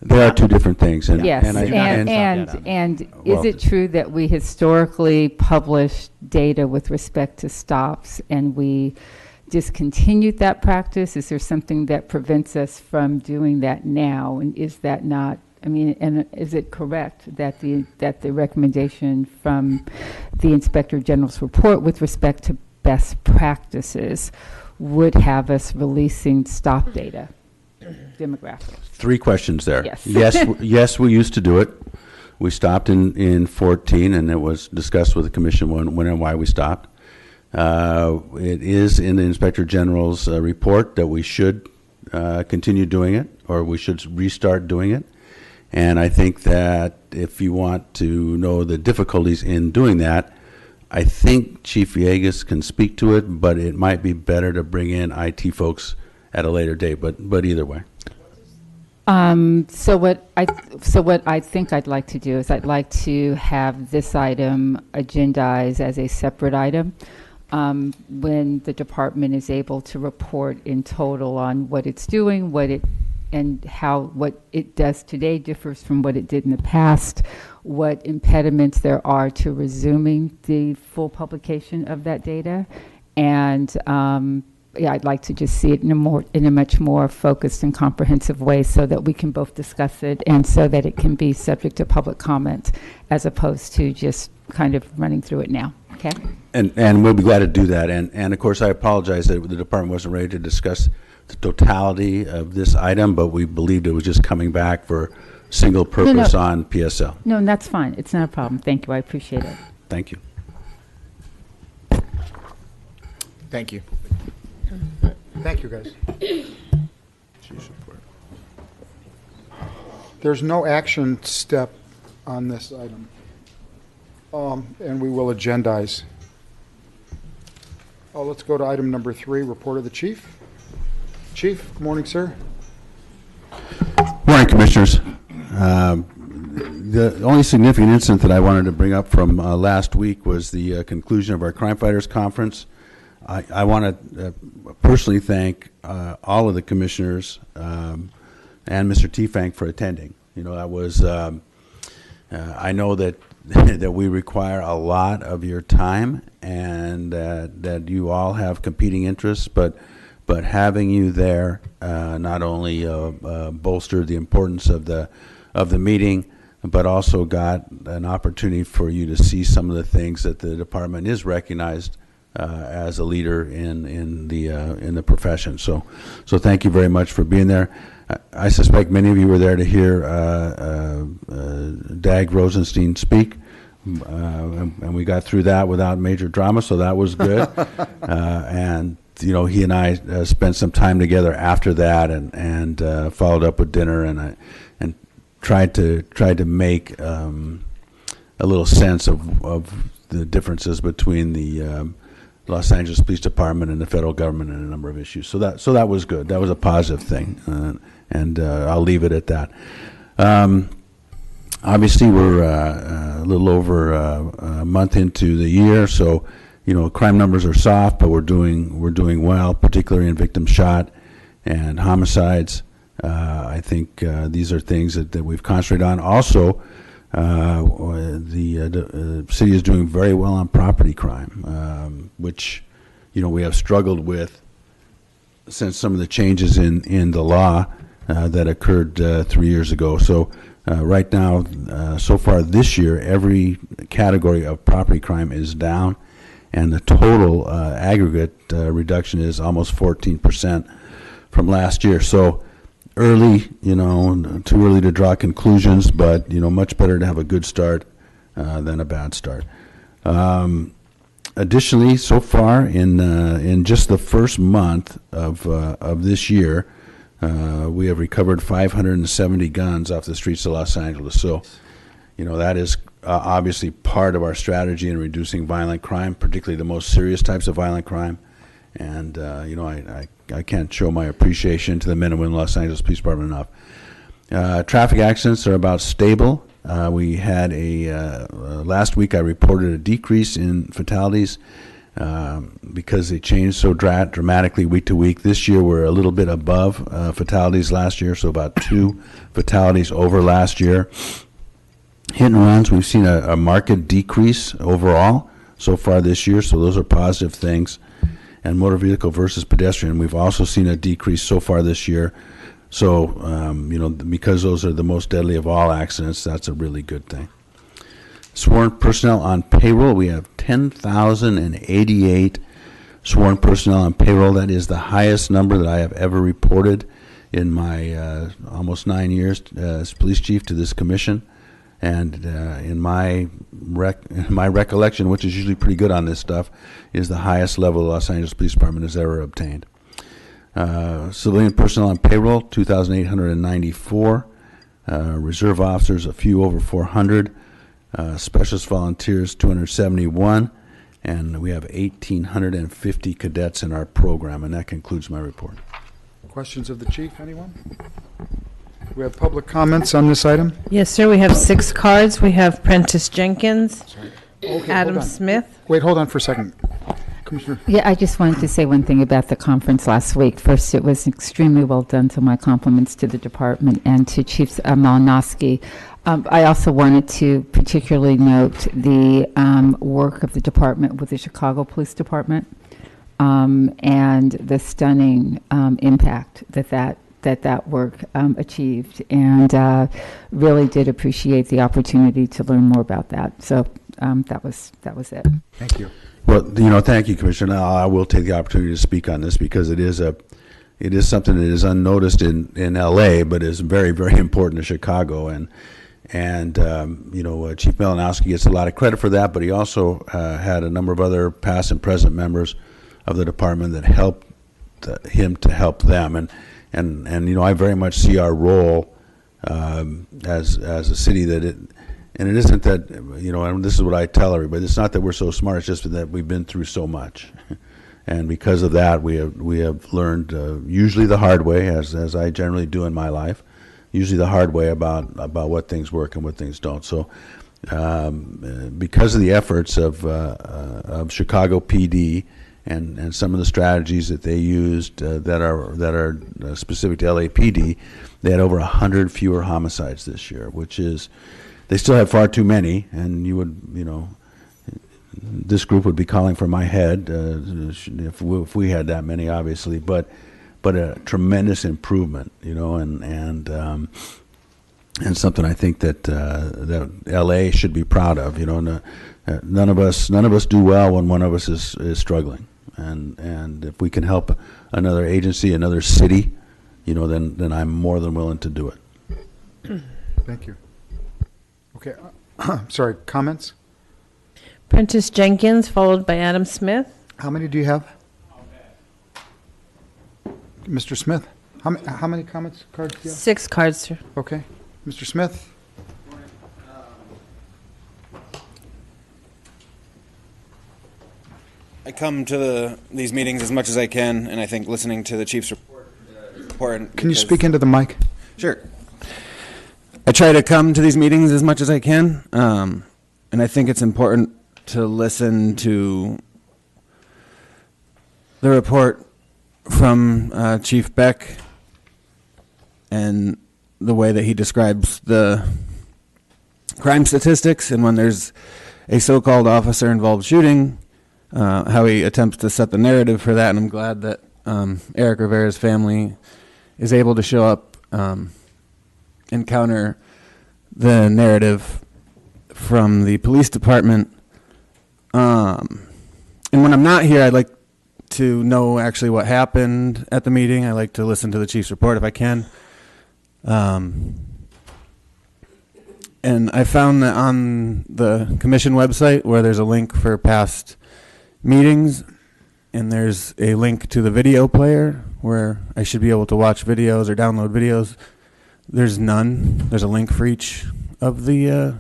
There are two different things. And, yes, and, and Well, is it true that we historically published data with respect to stops and we discontinued that practice? Is there something that prevents us from doing that now? And is that not, I mean, and is it correct that the recommendation from the Inspector General's report with respect to best practices would have us releasing stop data, demographics? Three questions there. Yes. Yes, we used to do it. We stopped in 14, and it was discussed with the commission when and why we stopped. It is in the Inspector General's report that we should continue doing it, or we should restart doing it. And I think that if you want to know the difficulties in doing that, I think Chief Villegas can speak to it, but it might be better to bring in IT folks at a later date, but either way. So what I think I'd like to do is I'd like to have this item agendized as a separate item when the department is able to report in total on what it's doing, what it does today differs from what it did in the past, what impediments there are to resuming the full publication of that data, and yeah, I'd like to just see it in a much more focused and comprehensive way so that we can both discuss it and so that it can be subject to public comment as opposed to just kind of running through it now, okay? And we'll be glad to do that. And of course, I apologize that the department wasn't ready to discuss the totality of this item, but we believed it was just coming back for single purpose on PSL. No, and that's fine. It's not a problem. Thank you. I appreciate it. Thank you. Thank you. Thank you, guys. There's no action step on this item, and we will agendize. Let's go to item number 3, report of the chief. Chief, good morning, sir. Morning, Commissioners. The only significant incident that I wanted to bring up from last week was the conclusion of our Crime Fighters Conference. I want to personally thank all of the commissioners and Mr. Tefang for attending. You know, that was, I know that that we require a lot of your time and that you all have competing interests, but having you there not only bolstered the importance of the meeting, but also got an opportunity for you to see some of the things that the department is recognized as a leader in the profession. So thank you very much for being there. I suspect many of you were there to hear Dag Rosenstein speak, and we got through that without major drama, so that was good. And you know, he and I spent some time together after that, and followed up with dinner, and tried to make a little sense of the differences between the Los Angeles Police Department and the federal government in a number of issues. So that was good. That was a positive thing, and I'll leave it at that. Obviously, we're a little over a month into the year, so you know, crime numbers are soft, but we're doing well, particularly in victim shot and homicides. I think these are things that we've concentrated on. Also, the city is doing very well on property crime, which, you know, we have struggled with since some of the changes in the law that occurred 3 years ago. So right now, so far this year, every category of property crime is down, and the total aggregate reduction is almost 14% from last year. So early, too early to draw conclusions, but, much better to have a good start than a bad start. Additionally, so far in just the first month of this year, we have recovered 570 guns off the streets of Los Angeles. So, that is obviously part of our strategy in reducing violent crime, particularly the most serious types of violent crime. And, I can't show my appreciation to the men and women of Los Angeles Police Department enough. Traffic accidents are about stable. We had last week I reported a decrease in fatalities because they changed so dramatically week to week. This year we're a little bit above fatalities last year, so about 2 fatalities over last year. Hit and runs, we've seen a marked decrease overall so far this year, so those are positive things. And motor vehicle versus pedestrian, we've also seen a decrease so far this year. So, because those are the most deadly of all accidents, that's a really good thing. Sworn personnel on payroll, we have 10,088 sworn personnel on payroll. That is the highest number that I have ever reported in my almost 9 years as police chief to this commission. And in my recollection, which is usually pretty good on this stuff, is the highest level the Los Angeles Police Department has ever obtained. Civilian personnel on payroll, 2,894. Reserve officers, a few over 400. Specialist volunteers, 271. And we have 1,850 cadets in our program. And that concludes my report. Questions of the chief, anyone? We have public comments on this item? Yes, sir. We have 6 cards. We have Prentice Jenkins, Okay, Adam hold on. Smith. Wait, hold on for a second. Commissioner. Yeah, I just wanted to say one thing about the conference last week. First, it was extremely well done, so my compliments to the department and to Chief Malinowski. I also wanted to particularly note the work of the department with the Chicago Police Department and the stunning impact that work achieved, and really did appreciate the opportunity to learn more about that. So that was it. Thank you. Well, thank you, Commissioner. Now, I will take the opportunity to speak on this because it is something that is unnoticed in LA, but is very, very important to Chicago. And Chief Malinowski gets a lot of credit for that, but he also had a number of other past and present members of the department that helped him to help them. And I very much see our role as a city and it isn't that, and this is what I tell everybody, it's not that we're so smart, it's just that we've been through so much. And because of that, we have learned, usually the hard way, as I generally do in my life, usually the hard way about what things work and what things don't. So because of the efforts of Chicago PD and some of the strategies that they used that are specific to LAPD, they had over 100 fewer homicides this year, which is, they still have far too many, and this group would be calling for my head if we had that many, obviously, but a tremendous improvement, and something I think that LA should be proud of. None of us do well when one of us is struggling, and if we can help another agency, another city, then I'm more than willing to do it. Thank you. Okay, sorry, comments? Prentice Jenkins, followed by Adam Smith. How many do you have? Mr. Smith, how many comments cards do you have? 6 cards, sir. Okay. Mr. Smith? I come to these meetings as much as I can, and I think listening to the chief's report is important. Can you speak into the mic? Sure. I try to come to these meetings as much as I can, and I think it's important to listen to the report from Chief Beck and the way that he describes the crime statistics, and when there's a so-called officer-involved shooting, how he attempts to set the narrative for that. And I'm glad that Eric Rivera's family is able to show up and counter the narrative from the police department. And when I'm not here, I'd like to know actually what happened at the meeting. I like to listen to the chief's report if I can. And I found that on the commission website where there's a link for past meetings, and there's a link to the video player where I should be able to watch videos or download videos. There's none. There's a link for each of the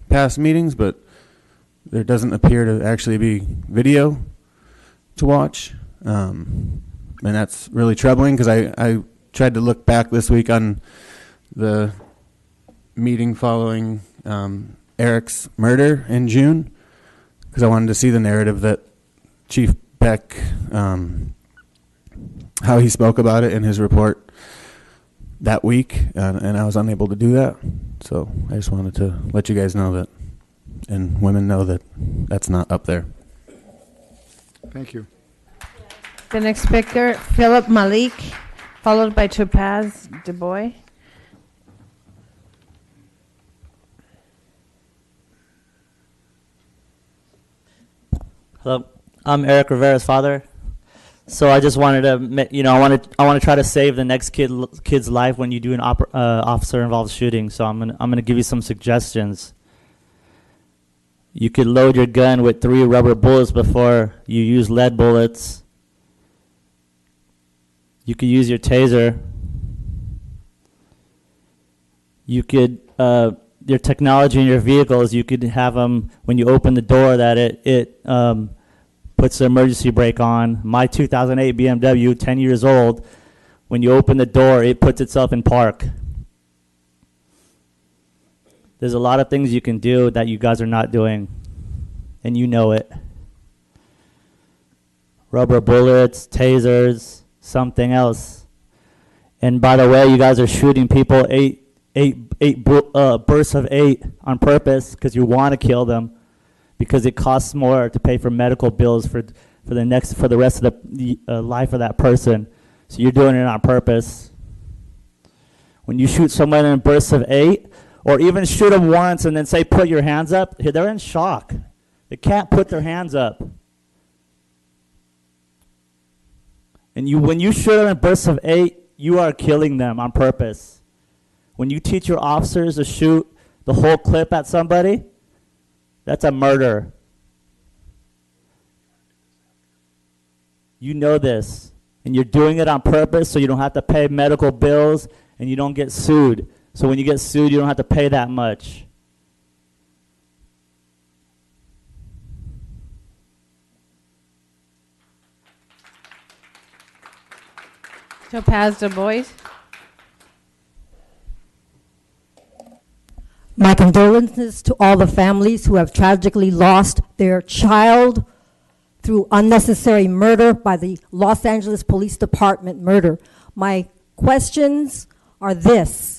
past meetings, but there doesn't appear to actually be video to watch. And that's really troubling because I tried to look back this week on the meeting following Eric's murder in June because I wanted to see the narrative that Chief Beck, how he spoke about it in his report that week, and I was unable to do that. So I just wanted to let you guys know that, and women know that that's not up there. Thank you. The next speaker, Philip Malik, followed by Topaz DuBois. Hello, I'm Eric Rivera's father. So I just wanted to, I want to try to save the next kid's life when you do an officer-involved shooting. So I'm gonna give you some suggestions. You could load your gun with 3 rubber bullets before you use lead bullets. You could use your taser. You could, your technology in your vehicles, you could have them, when you open the door, that it puts the emergency brake on. My 2008 BMW, 10 years old, when you open the door, it puts itself in park. There's a lot of things you can do that you guys are not doing, and you know it. Rubber bullets, tasers, something else. And by the way, you guys are shooting people eight bursts of 8 on purpose because you want to kill them, because it costs more to pay for medical bills for the rest of the life of that person. So you're doing it on purpose. When you shoot someone in bursts of 8, or even shoot them once and then say, put your hands up, they're in shock. They can't put their hands up. And when you shoot them in bursts of 8, you are killing them on purpose. When you teach your officers to shoot the whole clip at somebody, that's a murder. You know this, and you're doing it on purpose so you don't have to pay medical bills and you don't get sued. So when you get sued, you don't have to pay that much. Topaz DuBois. My condolences to all the families who have tragically lost their child through unnecessary murder by the Los Angeles Police Department murder. My questions are this.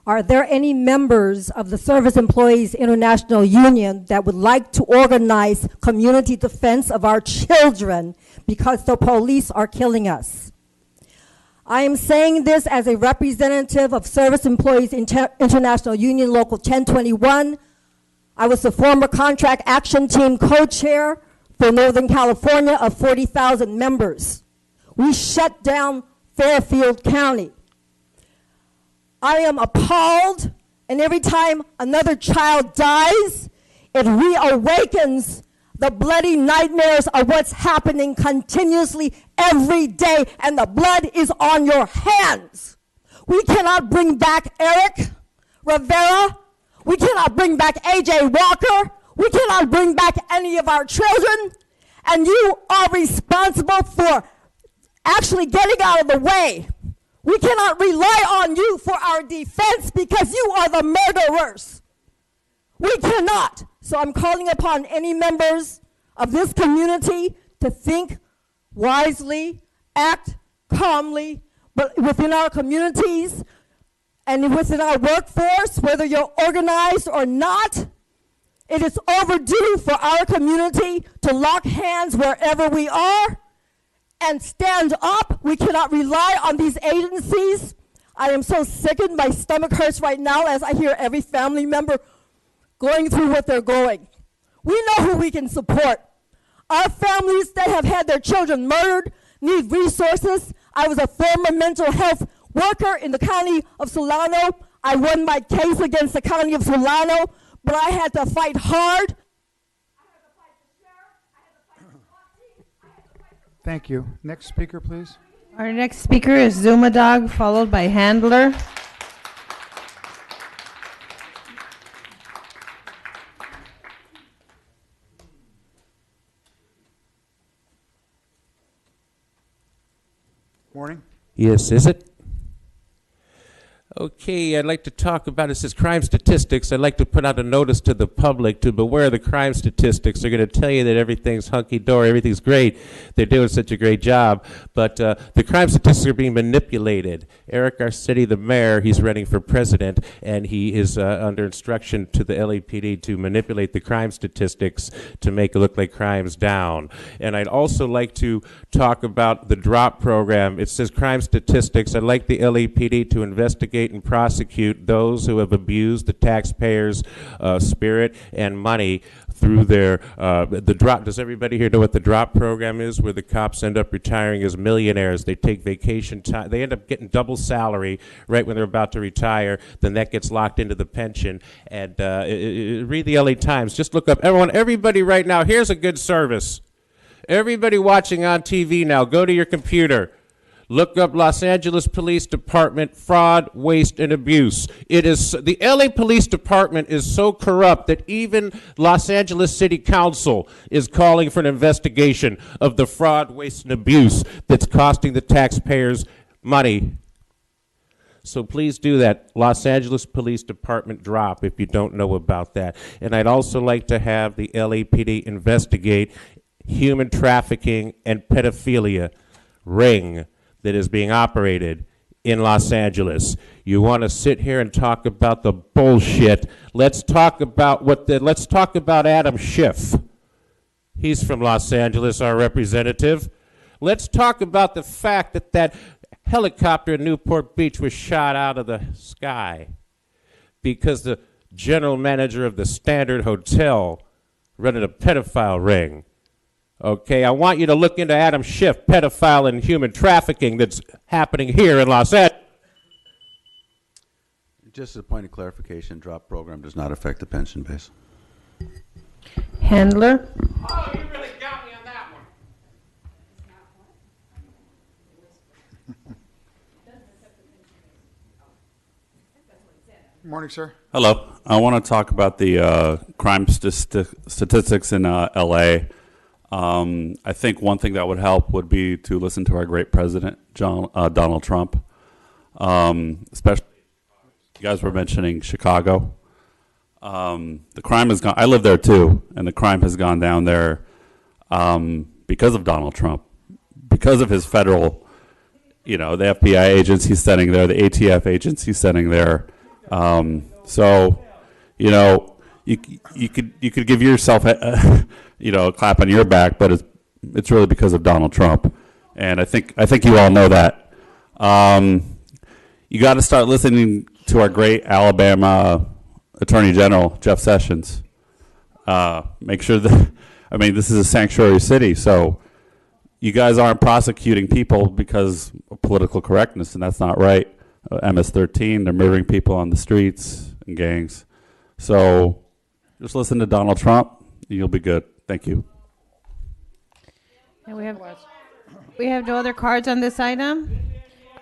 Are there any members of the Service Employees International Union that would like to organize community defense of our children because the police are killing us? I am saying this as a representative of Service Employees International Union Local 1021. I was the former Contract Action Team co-chair for Northern California of 40,000 members. We shut down Fairfield County. I am appalled, and every time another child dies, it reawakens the bloody nightmares of what's happening continuously every day, and the blood is on your hands. We cannot bring back Eric Rivera. We cannot bring back A.J. Walker. We cannot bring back any of our children, and you are responsible for actually getting out of the way. We cannot rely on you for our defense because you are the murderers. We cannot. So I'm calling upon any members of this community to think wisely, act calmly, but within our communities and within our workforce, whether you're organized or not, it is overdue for our community to lock hands wherever we are and stand up. We cannot rely on these agencies. I am so sickened, my stomach hurts right now as I hear every family member going through what they're going. We know who we can support. Our families that have had their children murdered need resources. I was a former mental health worker in the county of Solano. I won my case against the county of Solano, but I had to fight hard. Thank you. Next speaker, please. Our next speaker is Zuma Dog, followed by Handler. Morning. Yes, is it? Okay, I'd like to talk about, it says crime statistics. I'd like to put out a notice to the public to beware the crime statistics. They're going to tell you that everything's hunky-dory, everything's great. They're doing such a great job. But the crime statistics are being manipulated. Eric Garcetti, the mayor, he's running for president, and he is under instruction to the LAPD to manipulate the crime statistics to make it look like crime's down. And I'd also like to talk about the DROP program. It says crime statistics. I'd like the LAPD to investigate and prosecute those who have abused the taxpayers' spirit and money through their the DROP. Does everybody here know what the DROP program is? Where the cops end up retiring as millionaires. They take vacation time. They end up getting double salary right when they're about to retire. Then that gets locked into the pension. And read the LA Times. Just look up everybody right now. Here's a good service. Everybody watching on TV now, go to your computer. Look up Los Angeles Police Department fraud, waste, and abuse. It is the LA Police Department is so corrupt that even Los Angeles City Council is calling for an investigation of the fraud, waste, and abuse that's costing the taxpayers money. So please do that. Los Angeles Police Department DROP if you don't know about that. And I'd also like to have the LAPD investigate human trafficking and pedophilia ring that is being operated in Los Angeles. You want to sit here and talk about the bullshit. Let's talk about Adam Schiff. He's from Los Angeles, our representative. Let's talk about the fact that that helicopter in Newport Beach was shot out of the sky because the general manager of the Standard Hotel running a pedophile ring. Okay, I want you to look into Adam Schiff, pedophile and human trafficking that's happening here in Los Angeles. Just as a point of clarification, DROP program does not affect the pension base. Handler. Oh, you really got me on that one. Morning, sir. Hello. I want to talk about the crime statistics in L.A. I think one thing that would help would be to listen to our great president, Donald Trump. Especially, you guys were mentioning Chicago. The crime has gone. I live there too, and the crime has gone down there because of Donald Trump, because of his federal, the FBI agents he's sending there, the ATF agents he's sending there. So, you could give yourself a clap on your back, but it's really because of Donald Trump, and I think you all know that. You got to start listening to our great Alabama Attorney General Jeff Sessions. Make sure that this is a sanctuary city, so you guys aren't prosecuting people because of political correctness, and that's not right. MS-13, they're murdering people on the streets and gangs. So just listen to Donald Trump, and you'll be good. Thank you. And we have no other cards on this item.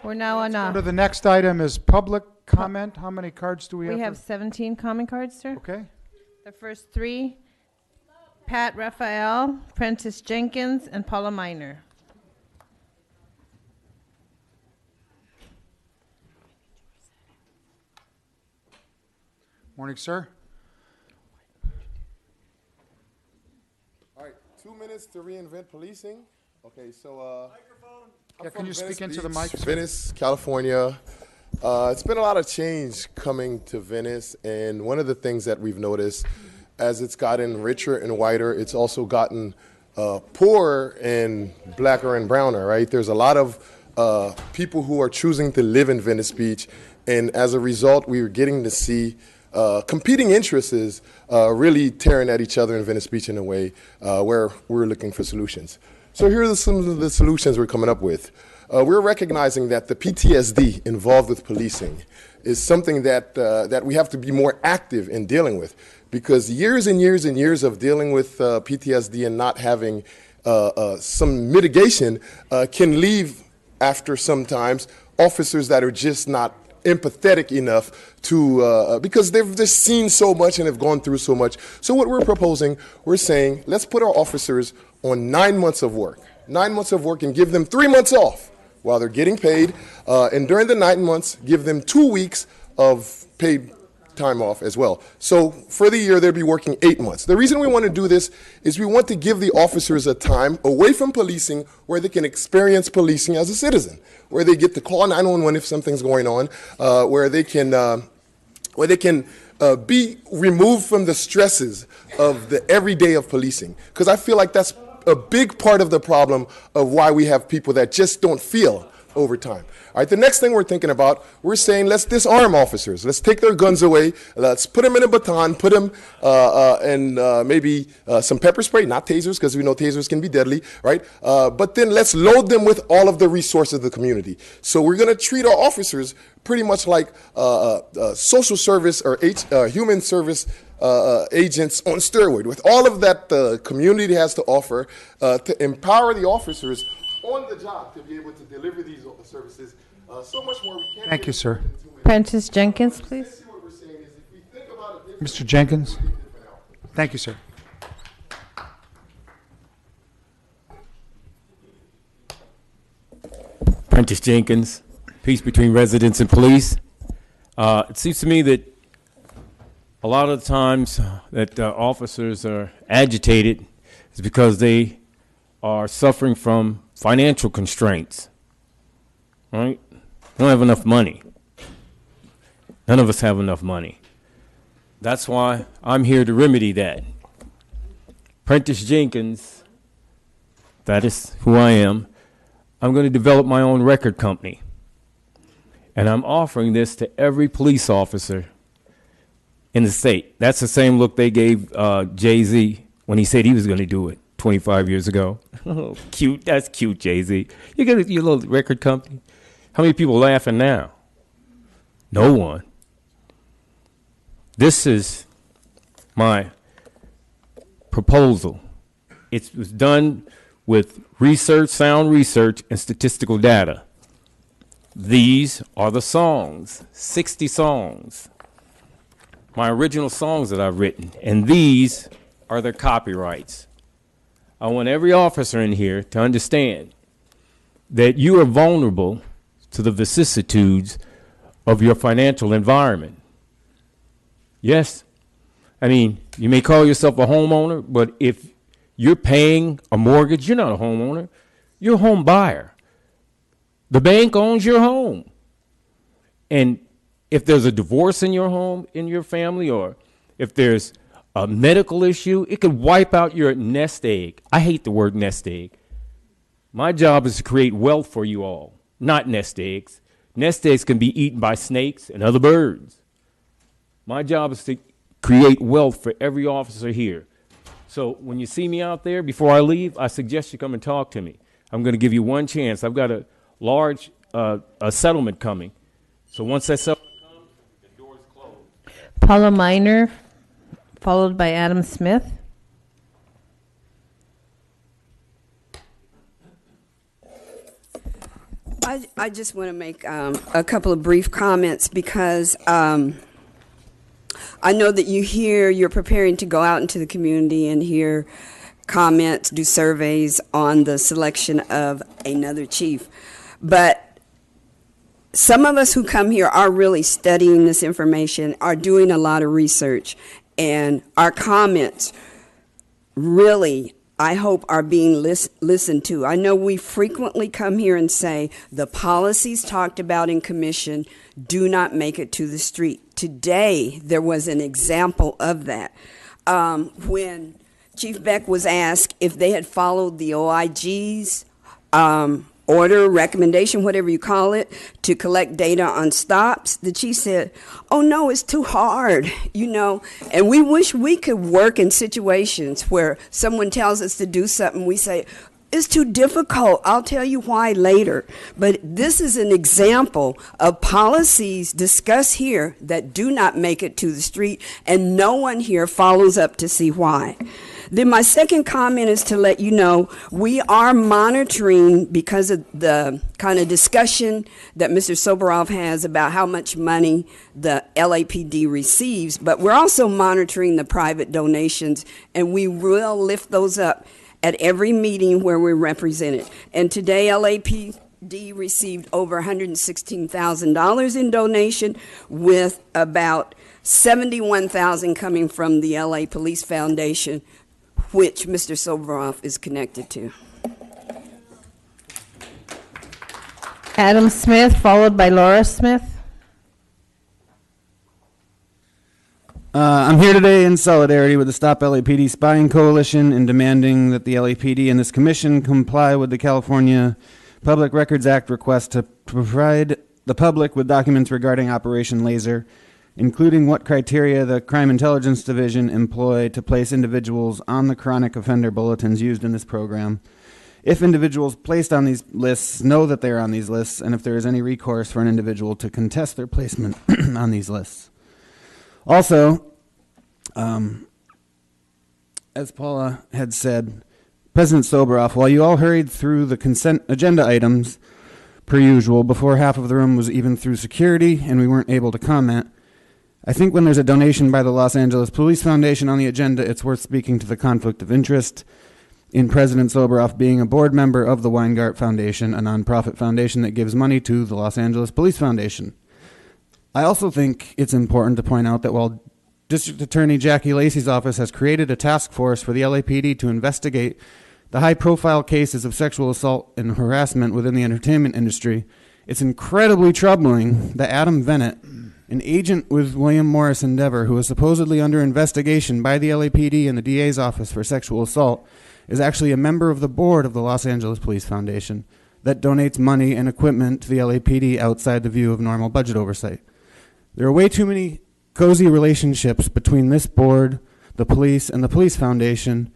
We're now on. The next item is public comment. How many cards do we have? We have 17 comment cards, sir. Okay. The first three: Pat Raphael, Prentice Jenkins, and Paula Miner. Morning, sir. All right, 2 minutes to reinvent policing. Okay, so I'm can from you speak Venice into the Beach, mic, sir? Venice, California. It's been a lot of change coming to Venice, and one of the things that we've noticed as it's gotten richer and whiter, it's also gotten poorer and blacker and browner, right? There's a lot of people who are choosing to live in Venice Beach, and as a result, we're getting to see competing interests really tearing at each other in Venice Beach in a way where we're looking for solutions. So here are some of the solutions we're coming up with. We're recognizing that the PTSD involved with policing is something that, that we have to be more active in dealing with, because years and years and years of dealing with PTSD and not having some mitigation can leave after sometimes officers that are just not empathetic enough to, because they've just seen so much and have gone through so much. So what we're proposing, we're saying, let's put our officers on 9 months of work. 9 months of work and give them 3 months off while they're getting paid. And during the 9 months, give them 2 weeks of paid time off as well. So for the year, they'll be working 8 months. The reason we want to do this is we want to give the officers a time away from policing where they can experience policing as a citizen, where they get to call 911 if something's going on, where they can be removed from the stresses of the everyday of policing. Because I feel like that's a big part of the problem of why we have people that just don't feel over time. All right, the next thing we're thinking about, we're saying let's disarm officers. Let's take their guns away. Let's put them in a baton, put them in maybe some pepper spray, not tasers, because we know tasers can be deadly, right? But then let's load them with all of the resources of the community. So we're going to treat our officers pretty much like social service or human service agents on steroid, with all of that the community has to offer to empower the officers on the job to be able to deliver these services. So much more we can't. Thank you, sir. Prentice Jenkins, please. Mr. Jenkins? Thank you, sir. Prentice Jenkins, Peace Between Residents and Police. It seems to me that a lot of the times that officers are agitated is because they are suffering from financial constraints, right? They don't have enough money. None of us have enough money. That's why I'm here to remedy that. Prentice Jenkins, that is who I am. I'm going to develop my own record company. And I'm offering this to every police officer in the state. That's the same look they gave Jay-Z when he said he was going to do it 25 years ago. Oh, cute. That's cute, Jay-Z. You got your little record company. How many people laughing now? No one. This is my proposal. It was done with research, sound research, and statistical data. These are the songs, 60 songs, my original songs that I've written, and these are their copyrights. I want every officer in here to understand that you are vulnerable to the vicissitudes of your financial environment. Yes, I mean, you may call yourself a homeowner, but if you're paying a mortgage, you're not a homeowner, you're a home buyer. The bank owns your home. And if there's a divorce in your home, in your family, or if there's a medical issue, it could wipe out your nest egg. I hate the word nest egg. My job is to create wealth for you all, not nest eggs. Nest eggs can be eaten by snakes and other birds. My job is to create wealth for every officer here. So when you see me out there, before I leave, I suggest you come and talk to me. I'm going to give you one chance. I've got a large a settlement coming. So once that settlement comes, the door's closed. Paula Miner, followed by Adam Smith. I just want to make a couple of brief comments because I know that you're preparing to go out into the community and hear comments, do surveys on the selection of another chief. But some of us who come here are really studying this information, are doing a lot of research, and our comments really, I hope, are being listened to. I know we frequently come here and say the policies talked about in commission do not make it to the street. Today, there was an example of that. When Chief Beck was asked if they had followed the OIG's order, recommendation, whatever you call it, to collect data on stops, the chief said, oh no, it's too hard, and we wish we could work in situations where someone tells us to do something, we say, It's too difficult. I'll tell you why later. But this is an example of policies discussed here that do not make it to the street, and no one here follows up to see why. Then my second comment is to let you know we are monitoring, because of the kind of discussion that Mr. Soboroff has about how much money the LAPD receives, but we're also monitoring the private donations, and we will lift those up at every meeting where we're represented. And today LAPD received over $116,000 in donation, with about $71,000 coming from the LA Police Foundation, which Mr. Soboroff is connected to. Adam Smith, followed by Laura Smith. I'm here today in solidarity with the Stop LAPD Spying Coalition in demanding that the LAPD and this commission comply with the California Public Records Act request to provide the public with documents regarding Operation Laser, including what criteria the Crime Intelligence Division employed to place individuals on the chronic offender bulletins used in this program, if individuals placed on these lists know that they are on these lists, and if there is any recourse for an individual to contest their placement on these lists. Also, as Paula had said, President Soboroff, while you all hurried through the consent agenda items per usual before half of the room was even through security and we weren't able to comment, I think when there's a donation by the Los Angeles Police Foundation on the agenda, it's worth speaking to the conflict of interest in President Soboroff being a board member of the Weingart Foundation, a nonprofit foundation that gives money to the Los Angeles Police Foundation. I also think it's important to point out that while District Attorney Jackie Lacey's office has created a task force for the LAPD to investigate the high-profile cases of sexual assault and harassment within the entertainment industry, it's incredibly troubling that Adam Bennett, an agent with William Morris Endeavor, who is supposedly under investigation by the LAPD and the DA's office for sexual assault, is actually a member of the board of the Los Angeles Police Foundation that donates money and equipment to the LAPD outside the view of normal budget oversight. There are way too many cozy relationships between this board, the police, and the police foundation,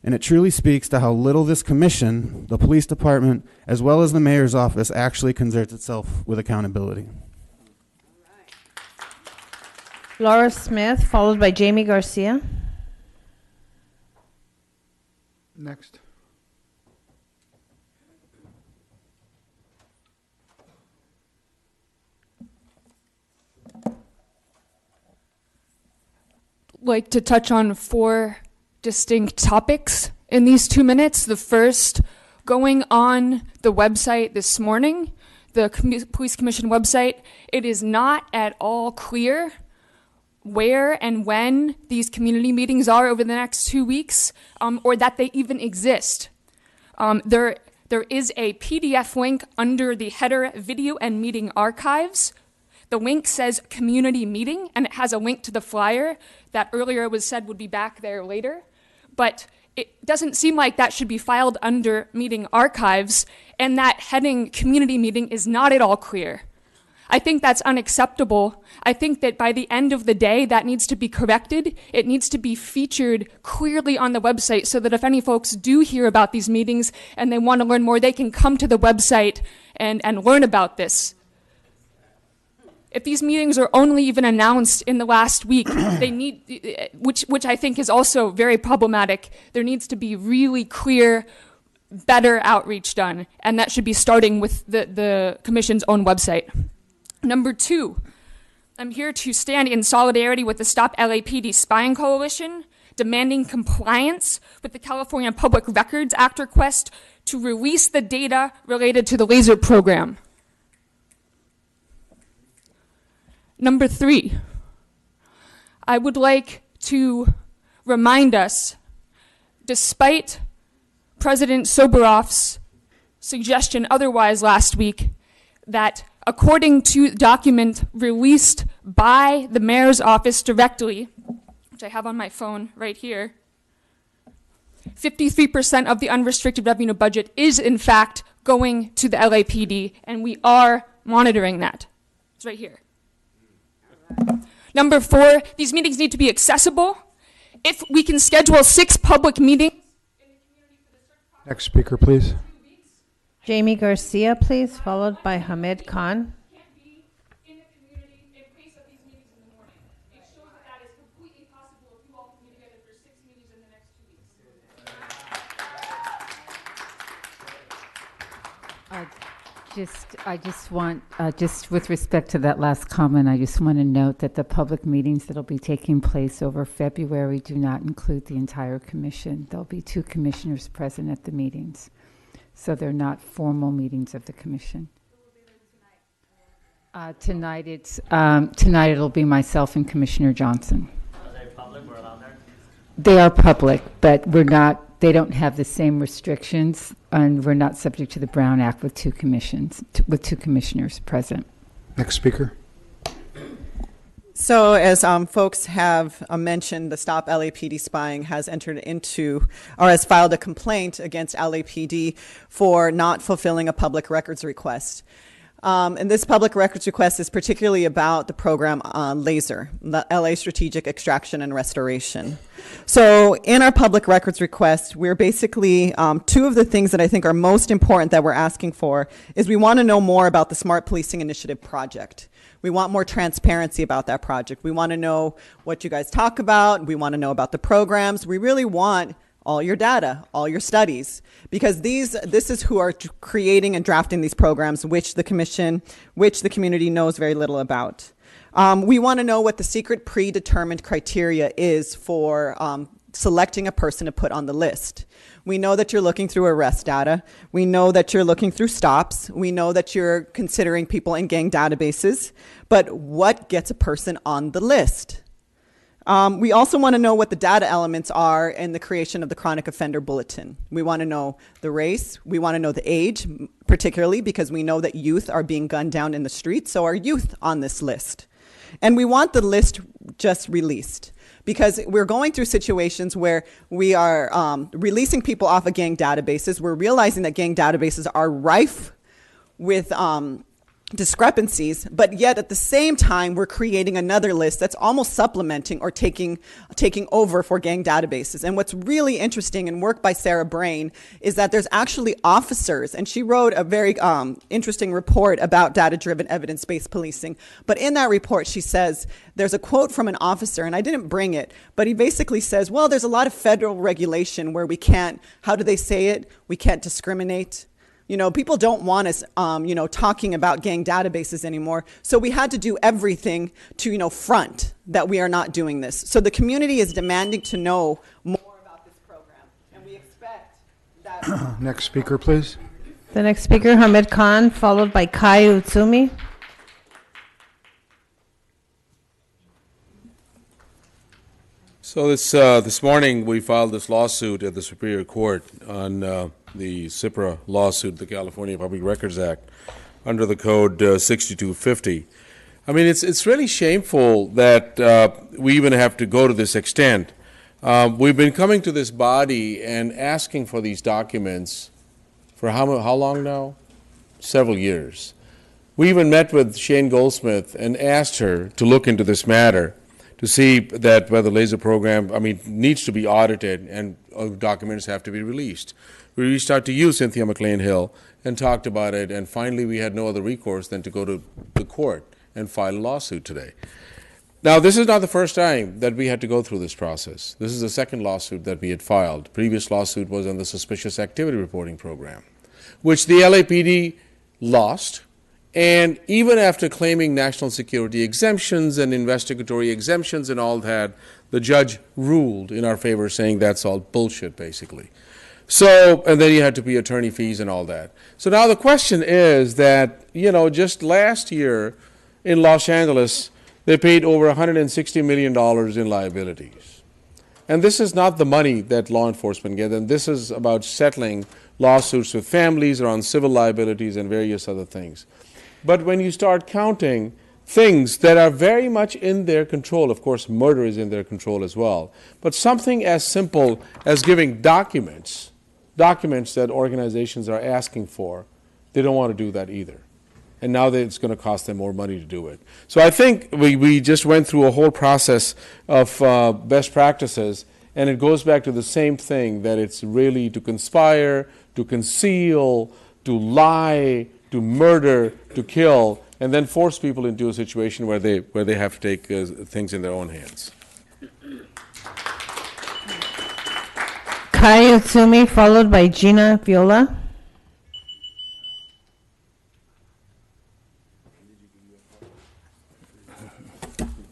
and it truly speaks to how little this commission, the police department, as well as the mayor's office actually concerns itself with accountability. Laura Smith, followed by Jamie Garcia. Next. Like to touch on 4 distinct topics in these 2 minutes. The first, going on the website this morning, the Police Commission website, it is not at all clear where and when these community meetings are over the next 2 weeks, or that they even exist. There is a PDF link under the header Video and Meeting Archives. The link says community meeting, and it has a link to the flyer that earlier was said would be back there later. But it doesn't seem like that should be filed under meeting archives, and that heading community meeting is not at all clear. I think that's unacceptable. I think that by the end of the day, that needs to be corrected. It needs to be featured clearly on the website so that if any folks do hear about these meetings and they want to learn more, they can come to the website and learn about this. If these meetings are only even announced in the last week, they need, which I think is also very problematic, there needs to be really clear, better outreach done, and that should be starting with the Commission's own website. Number 2, I'm here to stand in solidarity with the Stop LAPD Spying Coalition, demanding compliance with the California Public Records Act request to release the data related to the laser program. Number 3, I would like to remind us, despite President Soboroff's suggestion otherwise last week, that according to the document released by the mayor's office directly, which I have on my phone right here, 53% of the unrestricted revenue budget is in fact going to the LAPD, and we are monitoring that. It's right here. Number 4, these meetings need to be accessible. If we can schedule 6 public meetings. Next speaker, please. Jamie Garcia, please, followed by Hamed Khan. I just want, just with respect to that last comment, I just want to note that the public meetings that'll be taking place over February do not include the entire commission. There'll be 2 commissioners present at the meetings. So they're not formal meetings of the commission. Tonight it'll be myself and Commissioner Johnson. Are they public? We're allowed there? They are public, but they don't have the same restrictions, and we're not subject to the Brown Act with 2 commissioners present. Next speaker. So as folks have mentioned, the Stop LAPD Spying has entered into, or has filed a complaint against LAPD for not fulfilling a public records request. And this public records request is particularly about the program LASER, the LA Strategic Extraction and Restoration. So in our public records request, we're basically, 2 of the things that I think are most important that we're asking for is we want to know more about the Smart Policing Initiative project. We want more transparency about that project. We want to know what you guys talk about. We want to know about the programs. We really want all your data, all your studies, because this is who are creating and drafting these programs, which the community knows very little about. We want to know what the secret predetermined criteria is for selecting a person to put on the list. We know that you're looking through arrest data. We know that you're looking through stops. We know that you're considering people in gang databases. But what gets a person on the list? We also want to know what the data elements are in the creation of the Chronic Offender Bulletin. We want to know the race. We want to know the age, particularly because we know that youth are being gunned down in the streets. So are youth on this list? And we want the list just released, because we're going through situations where we are releasing people off of gang databases. We're realizing that gang databases are rife with discrepancies, but yet at the same time, we're creating another list that's almost supplementing or taking over for gang databases. And what's really interesting in work by Sarah Brain is that there's actually officers, and she wrote a very interesting report about data-driven evidence-based policing. But in that report, she says, there's a quote from an officer, and I didn't bring it, but he basically says, well, there's a lot of federal regulation where we can't, how do they say it? We can't discriminate. You know, people don't want us, talking about gang databases anymore. So we had to do everything to, front that we are not doing this. So the community is demanding to know more about this program. And we expect that. Next speaker, please. The next speaker, Hamed Khan, followed by Kai Utsumi. So this morning we filed this lawsuit at the Superior Court on the CIPRA lawsuit, the California Public Records Act, under the code 6250. I mean, it's really shameful that we even have to go to this extent. We've been coming to this body and asking for these documents for how long now? Several years. We even met with Shane Goldsmith and asked her to look into this matter, to see that whether the LASER program, needs to be audited and documents have to be released. We reached out to you, Cynthia McLean Hill, and talked about it, and finally we had no other recourse than to go to the court and file a lawsuit today. Now, this is not the first time that we had to go through this process. This is the second lawsuit that we had filed. The previous lawsuit was on the Suspicious Activity Reporting Program, which the LAPD lost. And even after claiming national security exemptions and investigatory exemptions and all that, the judge ruled in our favor, saying that's all bullshit, basically. So, and then you had to pay attorney fees and all that. So now the question is that, just last year in Los Angeles, they paid over $160 million in liabilities. And this is not the money that law enforcement get, and this is about settling lawsuits with families around civil liabilities and various other things. But when you start counting things that are very much in their control, of course, murder is in their control as well, but something as simple as giving documents that organizations are asking for, they don't want to do that either. And now that it's going to cost them more money to do it. So I think we just went through a whole process of best practices, And it goes back to the same thing, that it's really to conspire, to conceal, to lie, to murder, to kill, and then force people into a situation where they have to take things in their own hands. Kai Utsumi, followed by Gina Viola.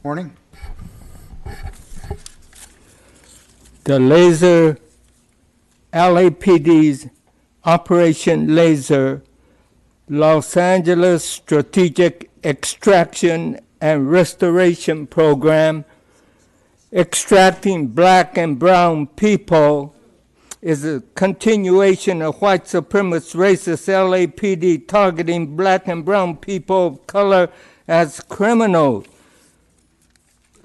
Morning. The laser, LAPD's Operation Laser, Los Angeles Strategic Extraction and Restoration Program, extracting black and brown people, is a continuation of white supremacist racist LAPD targeting black and brown people of color as criminals,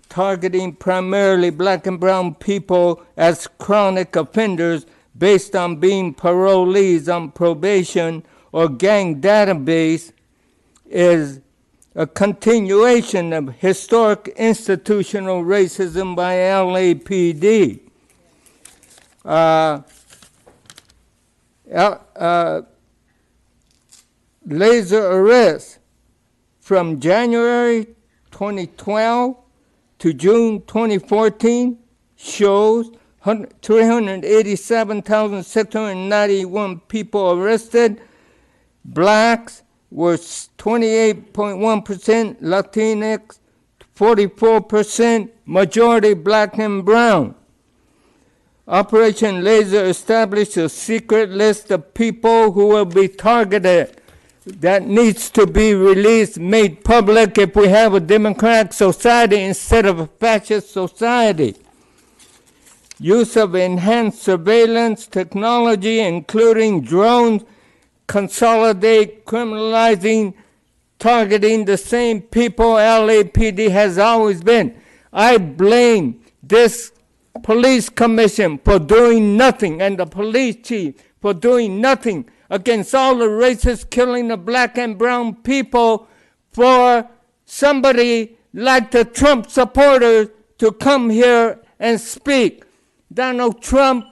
targeting primarily black and brown people as chronic offenders based on being parolees on probation or gang database, is a continuation of historic institutional racism by LAPD. Laser arrests from January 2012 to June 2014 shows 387,691 people arrested. Blacks were 28.1%, Latinx 44%, majority black and brown. Operation Laser established a secret list of people who will be targeted that needs to be released, made public if we have a democratic society instead of a fascist society. Use of enhanced surveillance technology, including drones, consolidate criminalizing, targeting the same people LAPD has always been. I blame this police commission for doing nothing, and the police chief for doing nothing against all the racist killing of black and brown people, for somebody like the Trump supporters to come here and speak. Donald Trump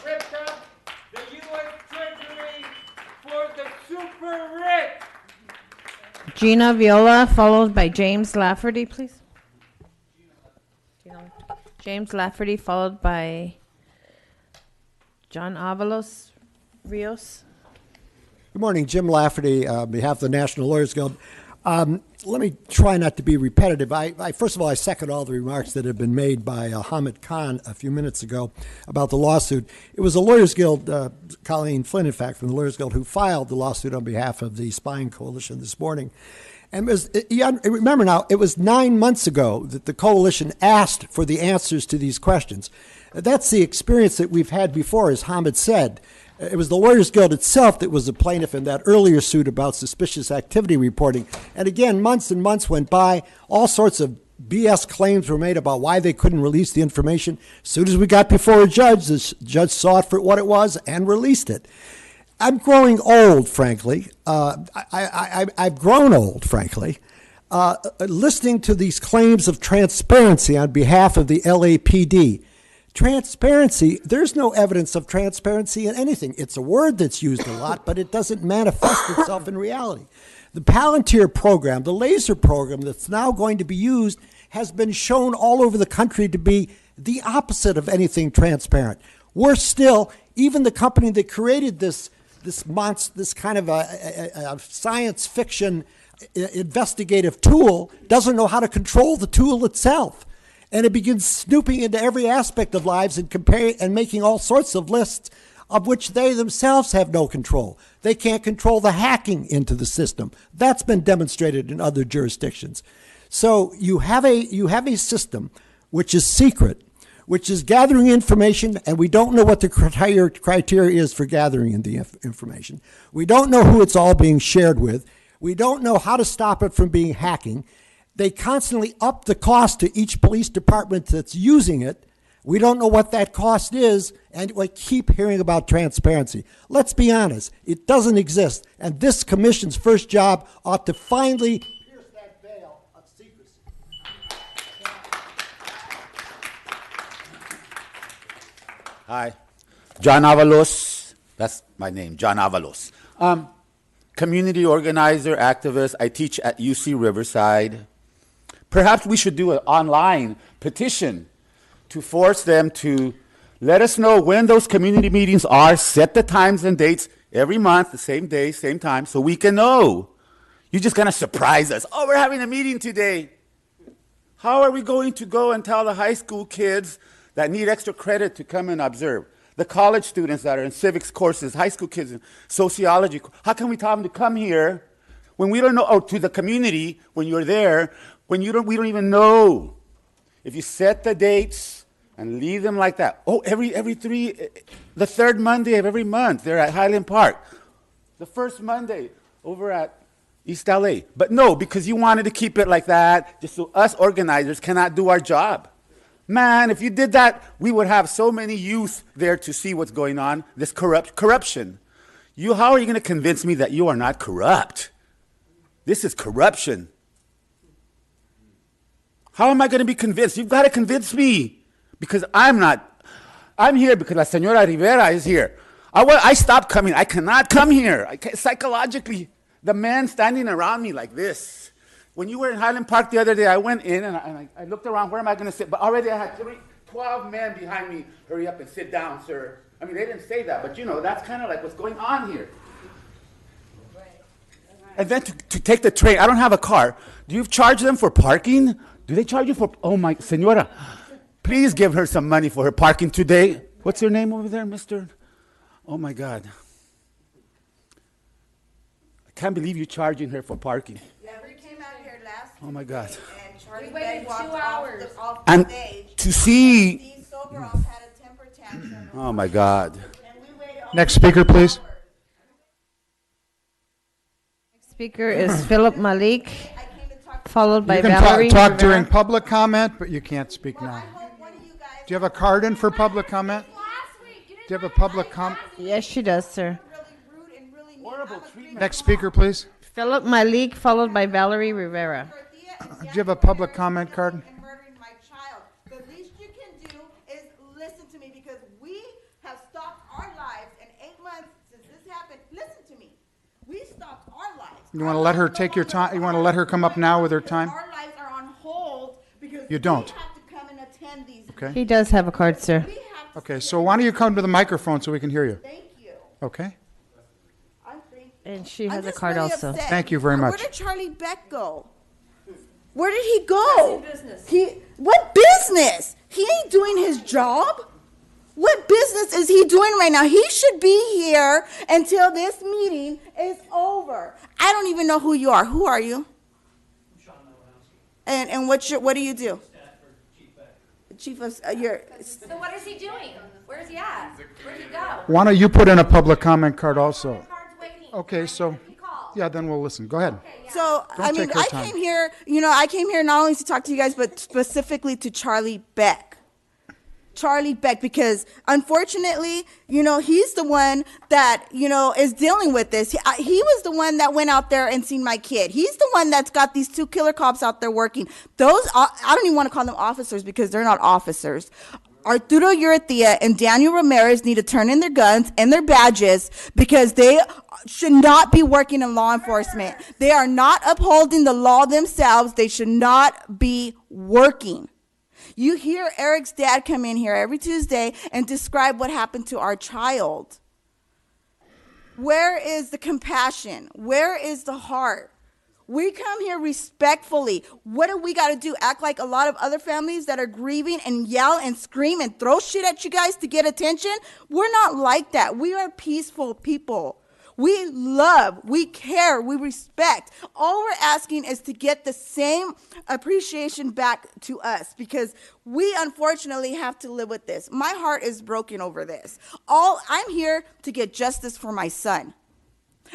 ripped up the U.S. Treasury for the super rich. Gina Viola, followed by James Lafferty, please. James Lafferty, followed by John Avalos Rios. Good morning, Jim Lafferty, on behalf of the National Lawyers Guild. Let me try not to be repetitive. First of all, I second all the remarks that have been made by Hamid Khan a few minutes ago about the lawsuit. It was the Lawyers Guild, Colleen Flynn, in fact, from the Lawyers Guild, who filed the lawsuit on behalf of the Spying Coalition this morning. And remember now, it was 9 months ago that the coalition asked for the answers to these questions. That's the experience that we've had before, as Hamid said. It was the Lawyers Guild itself that was the plaintiff in that earlier suit about suspicious activity reporting. And again, months and months went by. All sorts of BS claims were made about why they couldn't release the information. As soon as we got before a judge, the judge saw it for what it was and released it. I'm growing old, frankly. I've grown old, frankly, listening to these claims of transparency on behalf of the LAPD. Transparency, there's no evidence of transparency in anything. It's a word that's used a lot, but it doesn't manifest itself in reality. The Palantir program, the laser program that's now going to be used, has been shown all over the country to be the opposite of anything transparent. Worse still, even the company that created this kind of a science fiction investigative tool doesn't know how to control the tool itself. And it begins snooping into every aspect of lives and comparing and making all sorts of lists of which they themselves have no control. They can't control the hacking into the system. That's been demonstrated in other jurisdictions. So you have a system which is secret, which is gathering information, and we don't know what the criteria is for gathering the information. We don't know who it's all being shared with. We don't know how to stop it from being hacking. They constantly up the cost to each police department that's using it. We don't know what that cost is, and we keep hearing about transparency. Let's be honest, it doesn't exist, and this commission's first job ought to finally pierce that veil of secrecy. Hi. John Avalos. That's my name, John Avalos. Community organizer, activist. I teach at UC Riverside. Perhaps we should do an online petition to force them to let us know when those community meetings are, set the times and dates every month, the same day, same time, so we can know. You're just going to surprise us. Oh, we're having a meeting today. How are we going to go and tell the high school kids that need extra credit to come and observe? The college students that are in civics courses, high school kids in sociology, how can we tell them to come here when we don't know, or to the community when you're there, when we don't even know? If you set the dates and leave them like that, the third Monday of every month, they're at Highland Park. The first Monday over at East LA. But no, because you wanted to keep it like that, just so us organizers cannot do our job. Man, if you did that, we would have so many youth there to see what's going on, this corruption. How are you going to convince me that you are not corrupt? This is corruption. How am I going to be convinced? You've got to convince me, because I'm not. I'm here because La Señora Rivera is here. I stopped coming. I cannot come here. Psychologically, the man standing around me like this. When you were in Highland Park the other day, I went in and I looked around, where am I going to sit? But already I had 12 men behind me. Hurry up and sit down, sir. I mean, they didn't say that, but that's kind of like what's going on here. And then to take the train, I don't have a car. Do you charge them for parking? Do they charge you for, oh my, Senora, please give her some money for her parking today. What's your name over there, mister? Oh my God. I can't believe you're charging her for parking. Oh my God. We waited 2 hours. And to see, oh my God. Next speaker, please. Speaker is Philip Malik, followed by You can Valerie talk Rivera. during public comment, but you can't speak now. Do you have a card in for public comment? Do you have a public comment? Yes, she does, sir. Next speaker, please. Philip Malik, followed by Valerie Rivera. Do you have a public comment card? The least you can do is listen to me, because we have stopped our lives in 8 months since this happened. Listen to me. We stopped our lives. You want to let her take your time? You want to let her come up now with her time? Our lives are on hold because You don't. we have to come and attend these. Okay. He does have a card, sir. Okay, so why don't you come to the microphone so we can hear you? Thank you. Okay. And she has I'm a just card really also. upset. Thank you very Where much. did Charlie Beck go? Where did he go? What business? He ain't doing his job. What business is he doing right now? He should be here until this meeting is over. I don't even know who you are. Who are you? And what do you do? Chief of your. So what is he doing? Where's he at? Where'd he go? Why don't you put in a public comment card also? Okay, so, yeah, then we'll listen. Go ahead. So, Don't I mean, take her I time. came here, I came here not only to talk to you guys, but specifically to Charlie Beck. Charlie Beck, because unfortunately, he's the one that, is dealing with this. He was the one that went out there and seen my kid. He's the one that's got these 2 killer cops out there working. I don't even want to call them officers, because they're not officers. Arturo Urrutia and Daniel Ramirez need to turn in their guns and their badges, because they should not be working in law enforcement. They are not upholding the law themselves. They should not be working. You hear Eric's dad come in here every Tuesday and describe what happened to our child. Where is the compassion? Where is the heart? We come here respectfully. What do we got to do? Act like a lot of other families that are grieving and yell and scream and throw shit at you guys to get attention? We're not like that. We are peaceful people. We love, we care, we respect. All we're asking is to get the same appreciation back to us, because we unfortunately have to live with this. My heart is broken over this. I'm here to get justice for my son.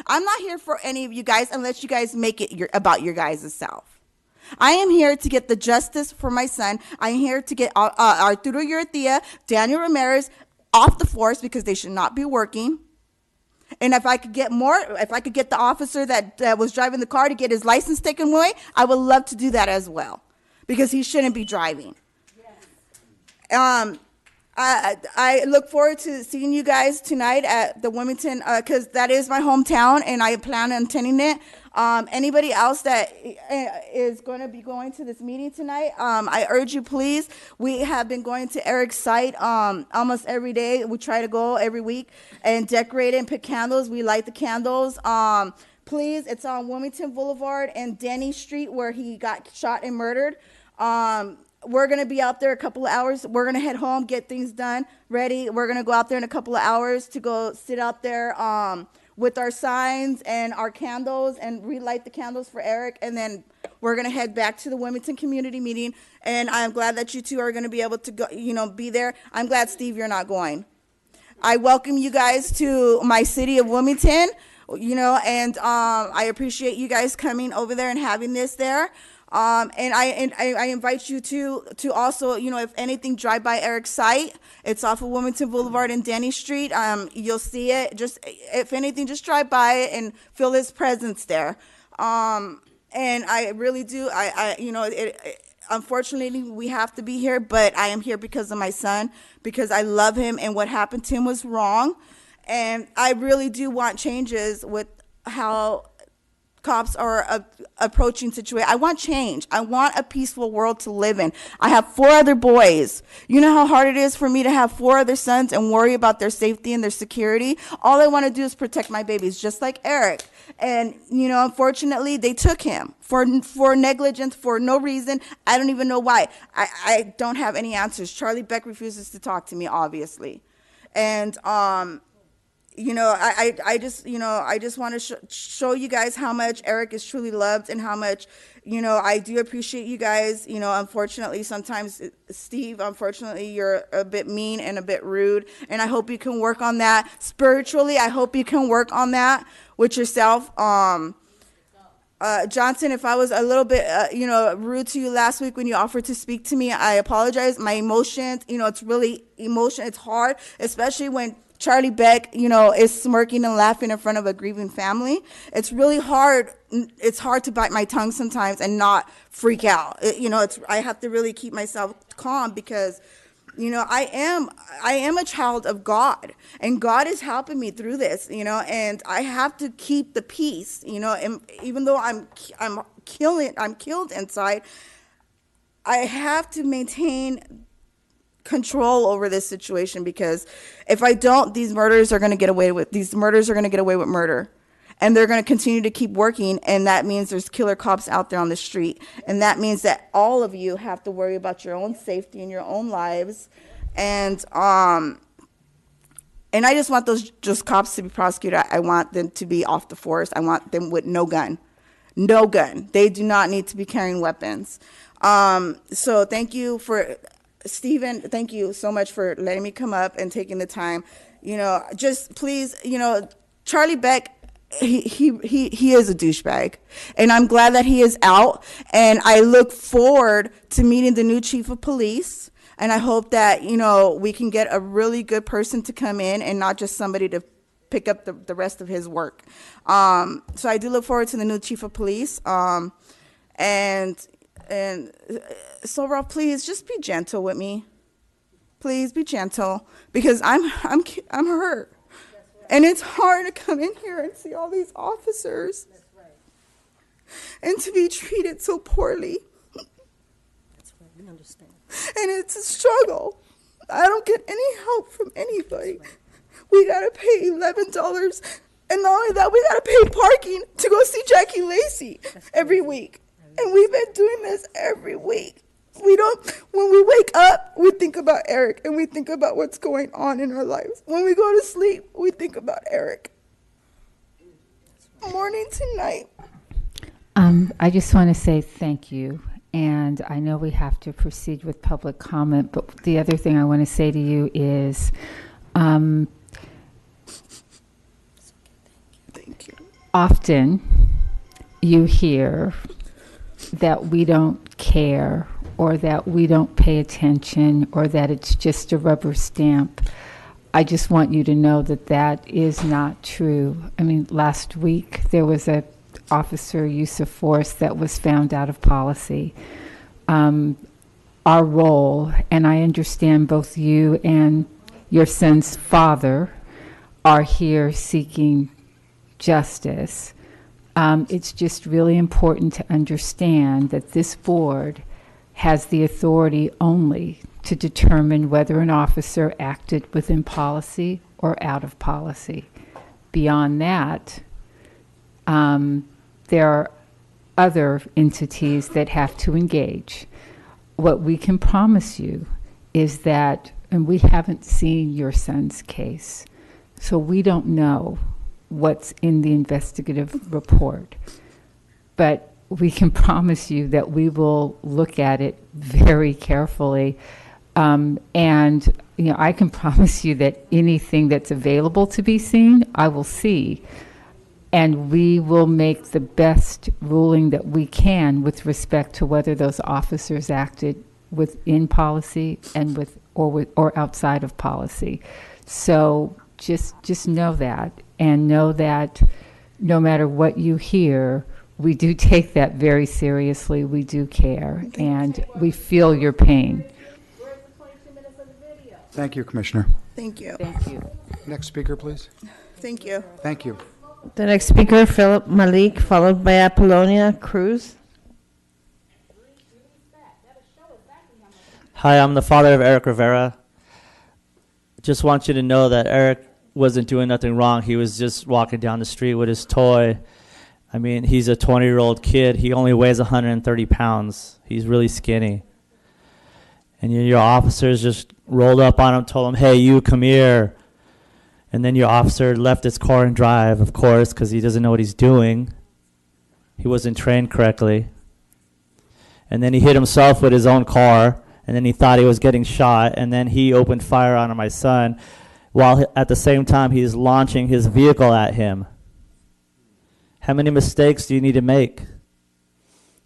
I'm not here for any of you guys unless you guys make it about your guys' self. I am here to get the justice for my son. I'm here to get Arturo Urrutia, Daniel Ramirez off the force, because they should not be working. And if I could get the officer that was driving the car to get his license taken away, I would love to do that as well, because he shouldn't be driving. I look forward to seeing you guys tonight at the Wilmington, because that is my hometown, and I plan on attending it. Anybody else that is going to be going to this meeting tonight, I urge you, please. We have been going to Eric's site almost every day. We try to go every week and decorate it and put candles. We light the candles. Please, it's on Wilmington Boulevard and Denny Street where he got shot and murdered. We're going to be out there a couple of hours. We're going to head home, get things done, ready. We're going to go out there in a couple of hours to go sit out there with our signs and our candles and relight the candles for Eric. And then we're going to head back to the Wilmington community meeting. And I'm glad that you two are going to be able to go, be there. I'm glad, Steve, you're not going. I welcome you guys to my city of Wilmington, and I appreciate you guys coming over there and having this there. And I invite you to also, if anything, drive by Eric's site. It's off of Wilmington Boulevard and Denny Street. You'll see it. Just, if anything, just drive by it and feel his presence there. And I really do. Unfortunately, we have to be here, but I am here because of my son, because I love him, and what happened to him was wrong. And I really do want changes with how cops are approaching situation. I want change. I want a peaceful world to live in. I have 4 other boys. You know how hard it is for me to have 4 other sons and worry about their safety and their security? All I want to do is protect my babies, just like Eric. And, unfortunately, they took him for negligence, for no reason. I don't even know why. I don't have any answers. Charlie Beck refuses to talk to me, obviously. And, I just want to show you guys how much Eric is truly loved, and how much, I do appreciate you guys. Unfortunately, sometimes, Steve, you're a bit mean and a bit rude, and I hope you can work on that spiritually. I hope you can work on that with yourself. Johnson, if I was a little bit, rude to you last week when you offered to speak to me, I apologize. My emotions, it's really emotion. It's hard, especially when Charlie Beck, is smirking and laughing in front of a grieving family. It's really hard. It's hard to bite my tongue sometimes and not freak out. I have to really keep myself calm, because, I am a child of God, and God is helping me through this, and I have to keep the peace, and even though I'm killed inside, I have to maintain control over this situation, because if I don't, these murders are going to get away with murder, and they're going to continue to keep working, and that means there's killer cops out there on the street, and that means that all of you have to worry about your own safety and your own lives. And I just want those cops to be prosecuted. I want them to be off the force. I want them with no gun. They do not need to be carrying weapons. So thank you for Stephen, thank you so much for letting me come up and taking the time. Just please, Charlie Beck, he is a douchebag, and I'm glad that he is out. And I look forward to meeting the new chief of police. And I hope that we can get a really good person to come in, and not just somebody to pick up the rest of his work. So I do look forward to the new chief of police. And so, Rob, please just be gentle with me. Please be gentle, because I'm hurt, and it's hard to come in here and see all these officers, and to be treated so poorly. That's right. We understand. And it's a struggle. I don't get any help from anybody. We gotta pay $11, and not only that, we gotta pay parking to go see Jackie Lacey every week. And we've been doing this every week. When we wake up, we think about Eric, and we think about what's going on in our lives. When we go to sleep, we think about Eric. Morning to night. I just want to say thank you. And I know we have to proceed with public comment, but the other thing I want to say to you is, Thank you. Often you hear that we don't care, or that we don't pay attention, or that it's just a rubber stamp. I just want you to know that that is not true. I mean, last week there was a officer use of force that was found out of policy. our role, and I understand both you and your son's father are here seeking justice. It's just really important to understand that this board has the authority only to determine whether an officer acted within policy or out of policy. Beyond that, there are other entities that have to engage. What we can promise you is that, and we haven't seen your son's case, so we don't know what's in the investigative report, but we can promise you that we will look at it very carefully. And you know, I can promise you that anything that's available to be seen, I will see. And we will make the best ruling that we can with respect to whether those officers acted within policy and or outside of policy. So just know that, and know that no matter what you hear, we do take that very seriously. We do care, and we feel your pain. Thank you, Commissioner. Thank you. Thank you. Next speaker, please. Thank you. Thank you. The next speaker, Philip Malik, followed by Apollonia Cruz. Hi, I'm the father of Eric Rivera. Just want you to know that Eric wasn't doing nothing wrong. He was just walking down the street with his toy. I mean, he's a 20-year-old kid. He only weighs 130 pounds. He's really skinny. And your officers just rolled up on him, told him, hey, you, come here. And then your officer left his car and drive, of course, because he doesn't know what he's doing. He wasn't trained correctly. And then he hit himself with his own car, and then he thought he was getting shot, and then he opened fire on my son, while at the same time he's launching his vehicle at him. How many mistakes do you need to make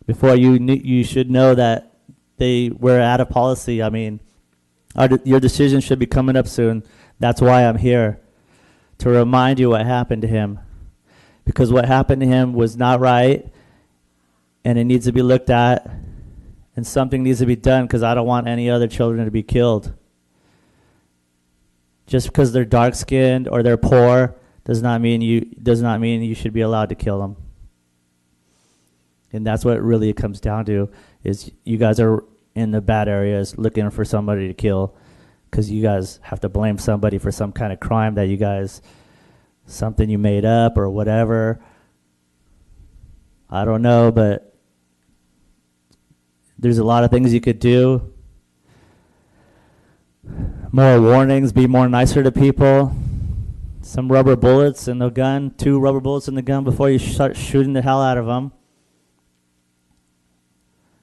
before you should know that they were out of policy? I mean, your decision should be coming up soon. That's why I'm here, to remind you what happened to him. Because what happened to him was not right, and it needs to be looked at, and something needs to be done, because I don't want any other children to be killed. Just because they're dark-skinned or they're poor does not mean you should be allowed to kill them. And that's what it really comes down to, is you guys are in the bad areas looking for somebody to kill, because you guys have to blame somebody for some kind of crime that you guys, something you made up or whatever. I don't know, but there's a lot of things you could do. More warnings, be more nicer to people. Some rubber bullets in the gun, 2 rubber bullets in the gun before you start shooting the hell out of them.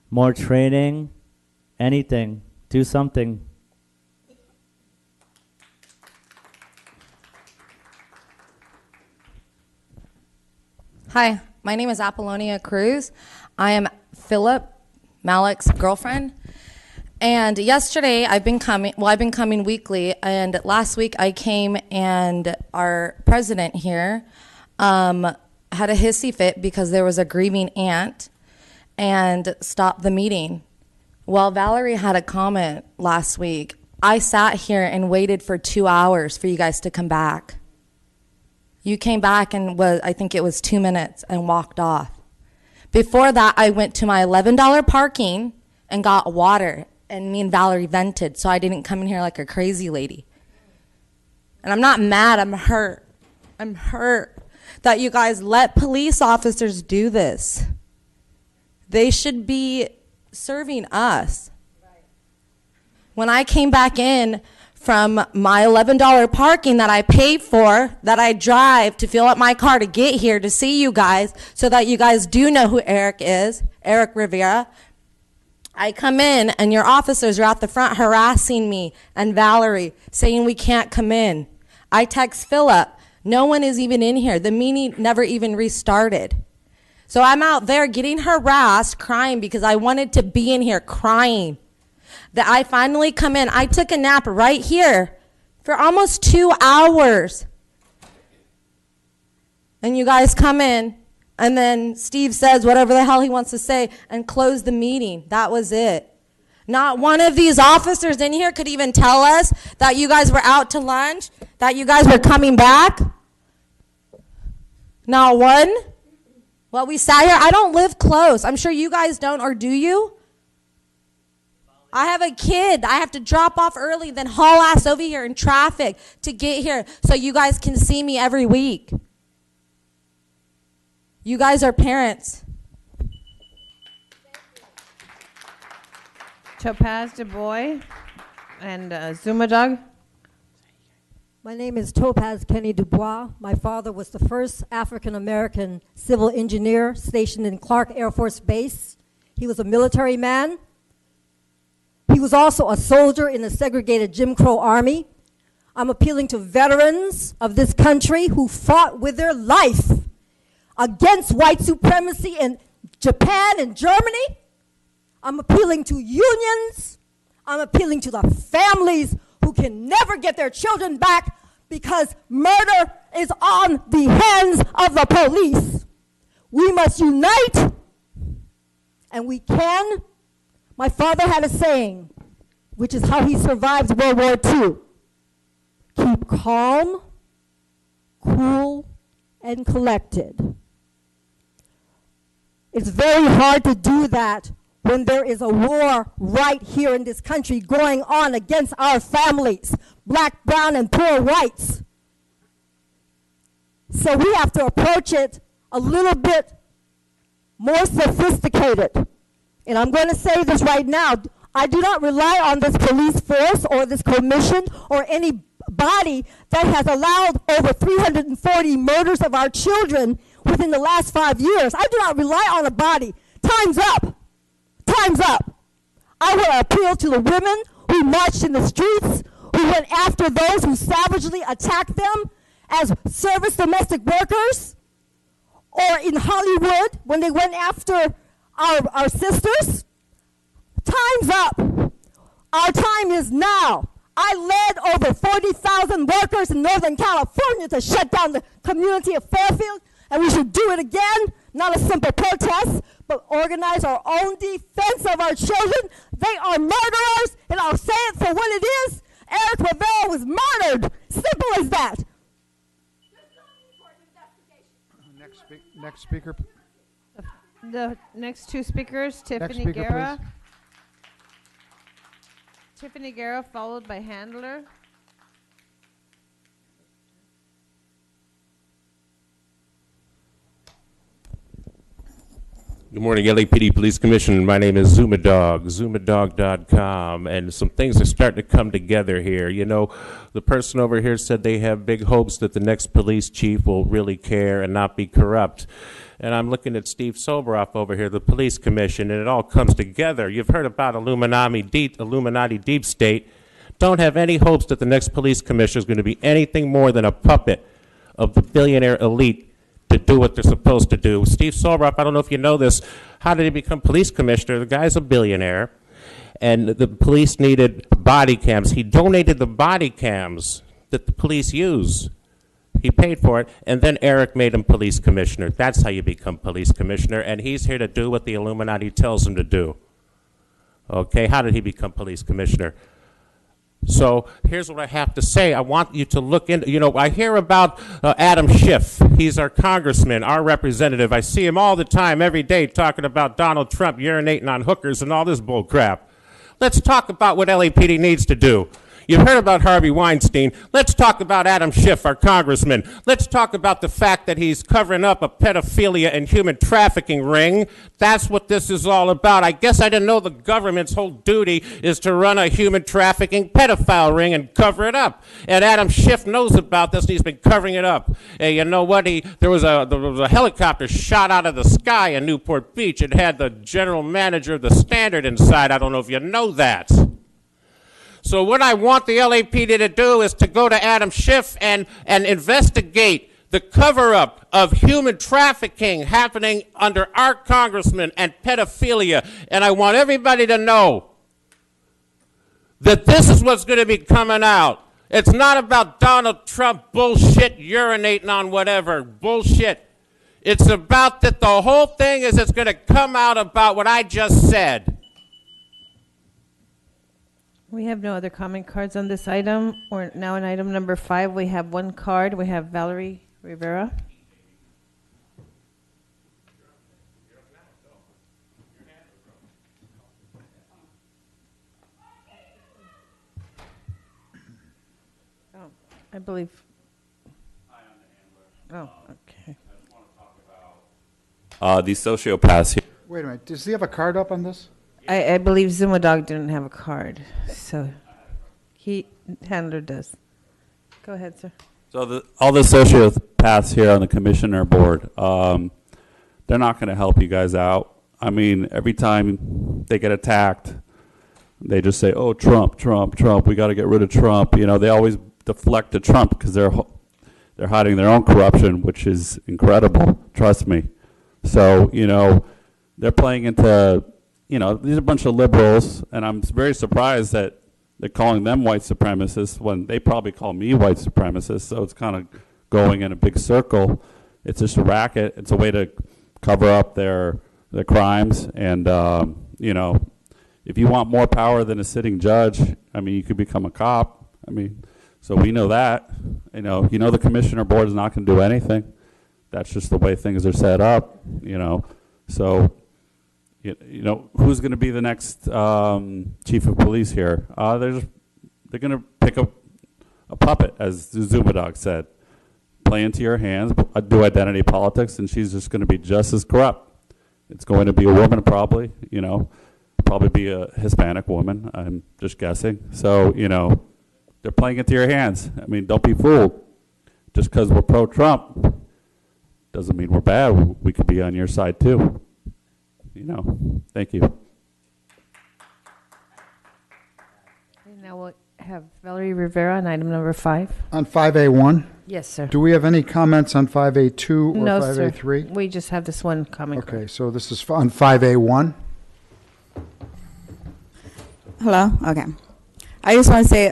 More training, anything, do something. Hi, my name is Apollonia Cruz. I am Philip Malik's girlfriend. And yesterday I've been coming weekly, and last week I came and our president here had a hissy fit because there was a grieving aunt and stopped the meeting. Well, Valerie had a comment last week. I sat here and waited for 2 hours for you guys to come back. You came back and I think it was 2 minutes, and walked off. Before that, I went to my $11 parking and got water, and me and Valerie vented, so I didn't come in here like a crazy lady. And I'm not mad, I'm hurt. I'm hurt that you guys let police officers do this. They should be serving us. When I came back in from my $11 parking that I paid for, that I drive to fill up my car to get here to see you guys, so that you guys do know who Eric is, Eric Rivera. I come in and your officers are out the front harassing me and Valerie, saying we can't come in. I text Philip, no one is even in here. The meeting never even restarted. So I'm out there getting harassed, crying, because I wanted to be in here crying. That I finally come in. I took a nap right here for almost 2 hours. And you guys come in, and then Steve says whatever the hell he wants to say and close the meeting. That was it. Not one of these officers in here could even tell us that you guys were out to lunch, that you guys were coming back. Not one. Well, we sat here. I don't live close. I'm sure you guys don't, or do you? I have a kid. I have to drop off early, then haul ass over here in traffic to get here so you guys can see me every week. You guys are parents. Topaz DuBois and Zuma Dog. My name is Topaz Kenny Dubois. My father was the first African-American civil engineer stationed in Clark Air Force Base. He was a military man. He was also a soldier in the segregated Jim Crow Army. I'm appealing to veterans of this country who fought with their life against white supremacy in Japan and Germany. I'm appealing to unions. I'm appealing to the families who can never get their children back because murder is on the hands of the police. We must unite, and we can. My father had a saying, which is how he survived World War II. Keep calm, cool, and collected. It's very hard to do that when there is a war right here in this country going on against our families, black, brown, and poor whites. So we have to approach it a little bit more sophisticated. And I'm going to say this right now. I do not rely on this police force or this commission or any body that has allowed over 340 murders of our children within the last 5 years. I do not rely on a body. Time's up. Time's up. I will appeal to the women who marched in the streets, who went after those who savagely attacked them as service domestic workers, or in Hollywood when they went after our sisters. Time's up. Our time is now. I led over 40,000 workers in Northern California to shut down the community of Fairfield, and we should do it again. Not a simple protest, but organize our own defense of our children. They are murderers, and I'll say it for what it is. Eric Rivera was murdered. Simple as that. Next speaker. The next two speakers, Tiffany speaker, Guerra. please. Tiffany Guerra, followed by Handler. Good morning, LAPD Police Commission. My name is Zumadog, zumadog.com, and some things are starting to come together here. You know, the person over here said they have big hopes that the next police chief will really care and not be corrupt. And I'm looking at Steve Soboroff over here, the police commission, and it all comes together. You've heard about Illuminati deep state. Don't have any hopes that the next police commissioner is going to be anything more than a puppet of the billionaire elite to do what they're supposed to do. Steve Soboroff, I don't know if you know this, how did he become police commissioner? The guy's a billionaire, and the police needed body cams. He donated the body cams that the police use. He paid for it, and then Eric made him police commissioner. That's how you become police commissioner, and he's here to do what the Illuminati tells him to do. Okay, how did he become police commissioner? So here's what I have to say. I want you to look into, you know, I hear about Adam Schiff. He's our congressman, our representative. I see him all the time, every day, talking about Donald Trump urinating on hookers and all this bull crap. Let's talk about what LAPD needs to do. You've heard about Harvey Weinstein. Let's talk about Adam Schiff, our congressman. Let's talk about the fact that he's covering up a pedophilia and human trafficking ring. That's what this is all about. I guess I didn't know the government's whole duty is to run a human trafficking pedophile ring and cover it up. And Adam Schiff knows about this, and he's been covering it up. And you know what? There was a helicopter shot out of the sky in Newport Beach. It had the general manager of the Standard inside. I don't know if you know that. So what I want the LAPD to do is to go to Adam Schiff and investigate the cover-up of human trafficking happening under our congressman and pedophilia. And I want everybody to know that this is what's going to be coming out. It's not about Donald Trump bullshit urinating on whatever bullshit. It's about that the whole thing is it's going to come out about what I just said. We have no other comment cards on this item. We're now on item number 5. We have one card. We have Valerie Rivera. Oh, I believe. Oh, okay. These sociopaths here. Wait a minute, does he have a card up on this? I believe Zuma Dog didn't have a card, so handler does. Go ahead, sir. So all the sociopaths here on the commissioner board, they're not going to help you guys out. I mean, every time they get attacked, they just say, "Oh, Trump, Trump, Trump. We got to get rid of Trump." You know, they always deflect to Trump because they're hiding their own corruption, which is incredible. Trust me. So you know, they're playing into. You know, these are a bunch of liberals, and I'm very surprised that they're calling them white supremacists when they probably call me white supremacist. So it's kind of going in a big circle. It's just a racket. It's a way to cover up their crimes. And, you know, if you want more power than a sitting judge, I mean, you could become a cop. I mean, so we know that. You know the commissioner board is not going to do anything. That's just the way things are set up, you know. So... You know, who's going to be the next chief of police here? They're going to pick up a puppet, as Zuma Dog said, play into your hands, do identity politics, and she's just going to be just as corrupt. It's going to be a woman, probably. You know, probably be a Hispanic woman. I'm just guessing. So you know, they're playing into your hands. I mean, don't be fooled. Just because we're pro-Trump doesn't mean we're bad. We could be on your side too. You know, thank you. Okay, now we'll have Valerie Rivera on item number 5. On 5A1? Yes, sir. Do we have any comments on 5A2 or No, 5A3? sir. We just have this one comment. Okay, so this is on 5A1. Hello? Okay. I just want to say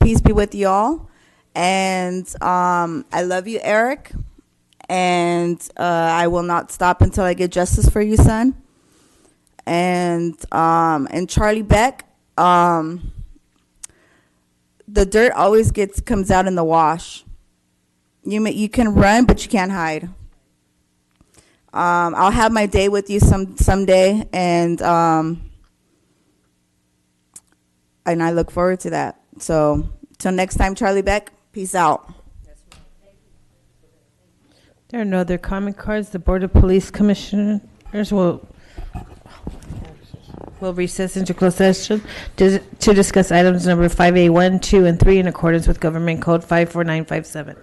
peace be with you all. And I love you, Eric. And I will not stop until I get justice for you, son. And Charlie Beck, the dirt always comes out in the wash. You can run, but you can't hide. I'll have my day with you someday, and I look forward to that. So till next time, Charlie Beck, peace out. There are no other comment cards. The Board of Police Commissioners will recess into closed session to discuss items number 5A1, 2, and 3 in accordance with Government Code 54957.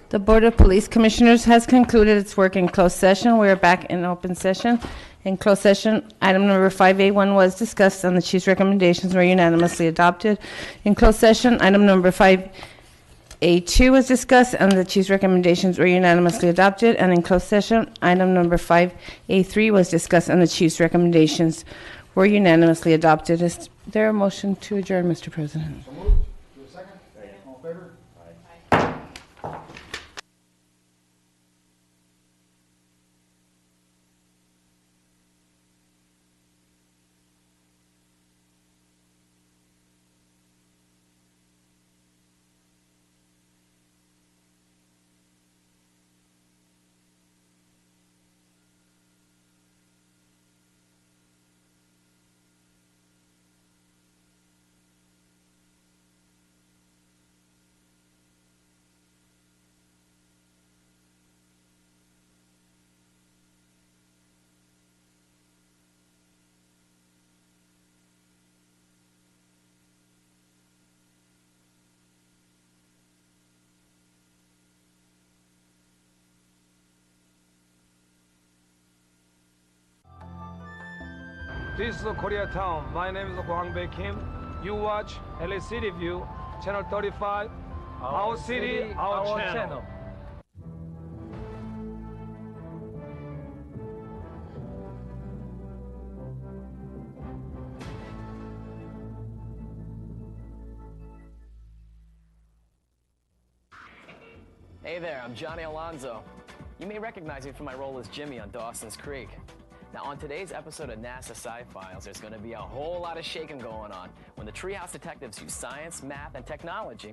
The Board of Police Commissioners has concluded its work in closed session. We are back in open session. In closed session, item number 5A1 was discussed and the chief's recommendations were unanimously adopted. In closed session, item number 5A2 was discussed and the chief's recommendations were unanimously adopted. And in closed session, item number 5A3 was discussed and the chief's recommendations were unanimously adopted. Is there a motion to adjourn, Mr. President? So moved. Do a second? All in favor? Aye. This is Koreatown. My name is Kwang Bae Kim. You watch LA City View, Channel 35. Our city, our channel. Hey there, I'm Johnny Alonso. You may recognize me from my role as Jimmy on Dawson's Creek. Now, on today's episode of NASA Sci-Files, there's going to be a whole lot of shaking going on when the Treehouse detectives use science, math, and technology